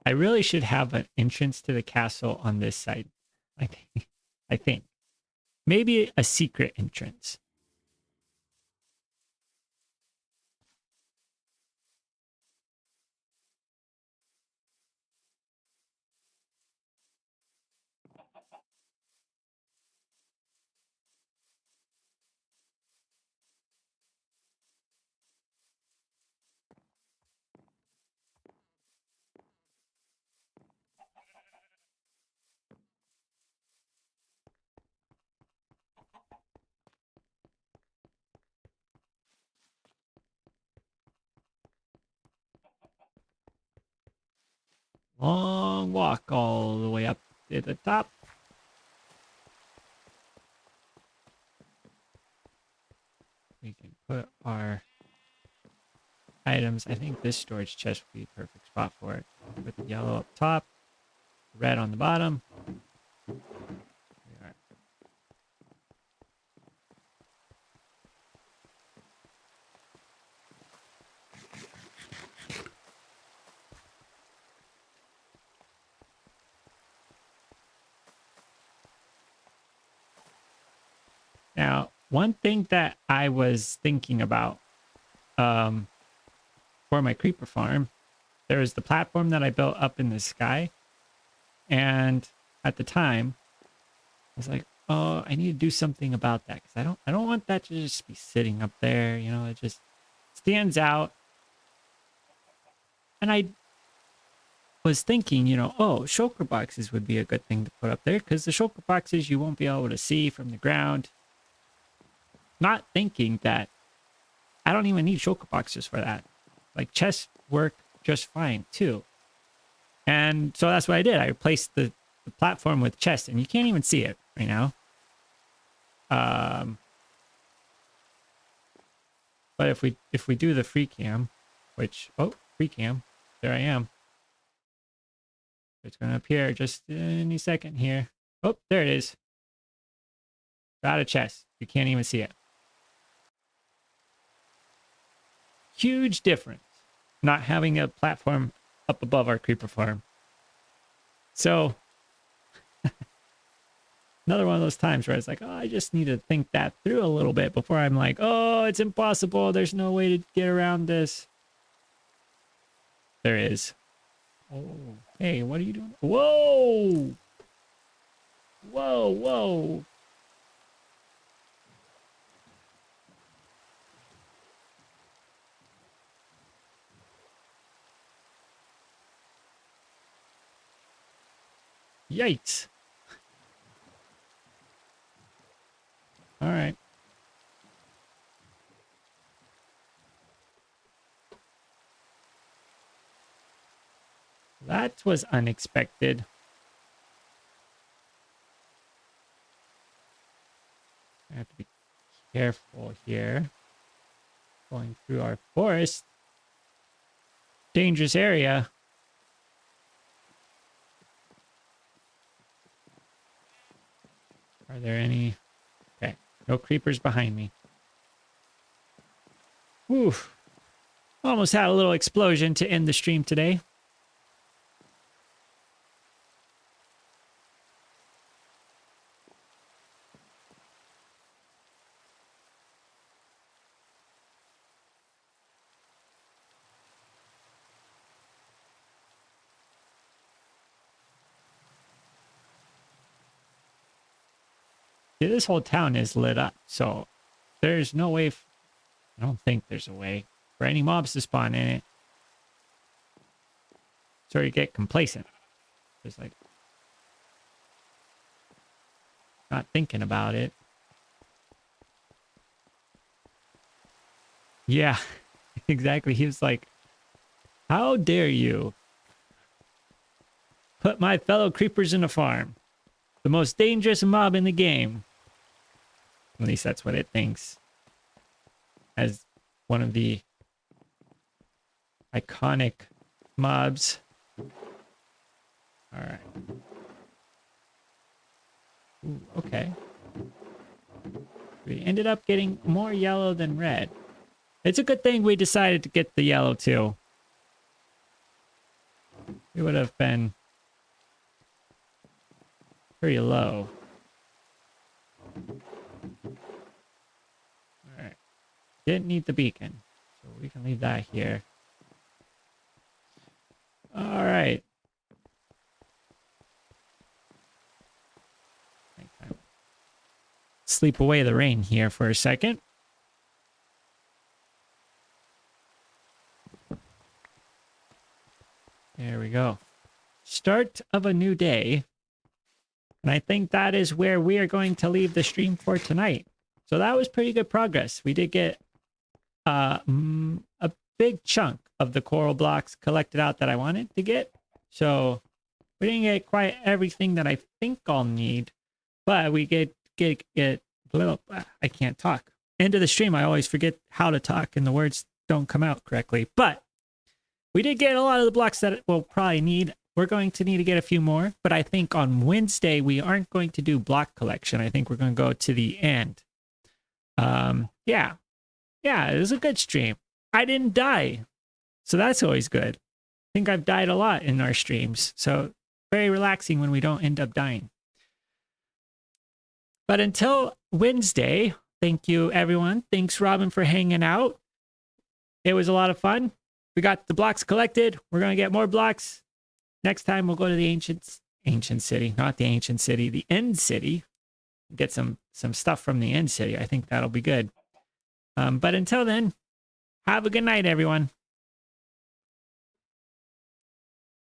I really should have an entrance to the castle on this side. I think. Maybe a secret entrance. Long walk all the way up to the top. We can put our items. I think this storage chest would be a perfect spot for it. Put the yellow up top, red on the bottom. There we are. Now, one thing that I was thinking about for my creeper farm, there was the platform that I built up in the sky. And at the time, I was like, oh, I need to do something about that because I don't want that to just be sitting up there. You know, it just stands out. And was thinking, you know, oh, shulker boxes would be a good thing to put up there because the shulker boxes you won't be able to see from the ground. Not thinking that I don't even need shulker boxes for that. Like chests work just fine too. And so that's what I did. I replaced the platform with chest, and you can't even see it right now. But if we do the free cam, which free cam, there I am. It's gonna appear just any second here. Oh, there it is. Got a chest. You can't even see it. Huge difference not having a platform up above our creeper farm. So another one of those times where it's like, oh, I just need to think that through a little bit before I'm like, oh, it's impossible. There's no way to get around this. There is. Oh, hey, what are you doing? Whoa! Whoa, whoa. Yikes. All right. That was unexpected. I have to be careful here. Going through our forest. Dangerous area. Are there any? Okay. No creepers behind me. Whew. Almost had a little explosion to end the stream today. See, this whole town is lit up, so there's no way. I don't think there's a way for any mobs to spawn in it. So you get complacent. Just like not thinking about it. Yeah, exactly. He was like, how dare you put my fellow creepers in a farm? The most dangerous mob in the game. At least that's what it thinks. As one of the iconic mobs. All right. Ooh, okay. We ended up getting more yellow than red. It's a good thing we decided to get the yellow too. It would have been pretty low. Alright. Didn't need the beacon, so we can leave that here. Alright. Sleep away the rain here for a second. There we go. Start of a new day. And I think that is where we are going to leave the stream for tonight. So that was pretty good progress. We did get a big chunk of the coral blocks collected out that I wanted to get. So we didn't get quite everything that I think I'll need. But we get I can't talk. End of the stream, I always forget how to talk and the words don't come out correctly. But we did get a lot of the blocks that we'll probably need. We're going to need to get a few more, but I think on Wednesday we aren't going to do block collection. I think we're going to go to the end. Yeah, it was a good stream. I didn't die, so that's always good. I think I've died a lot in our streams, so very relaxing when we don't end up dying. But until Wednesday, thank you everyone. Thanks Robin for hanging out. It was a lot of fun. We got the blocks collected. We're going to get more blocks. Next time we'll go to the ancient city, not the ancient city, the end city. Get some stuff from the end city. I think that'll be good. But until then, have a good night, everyone.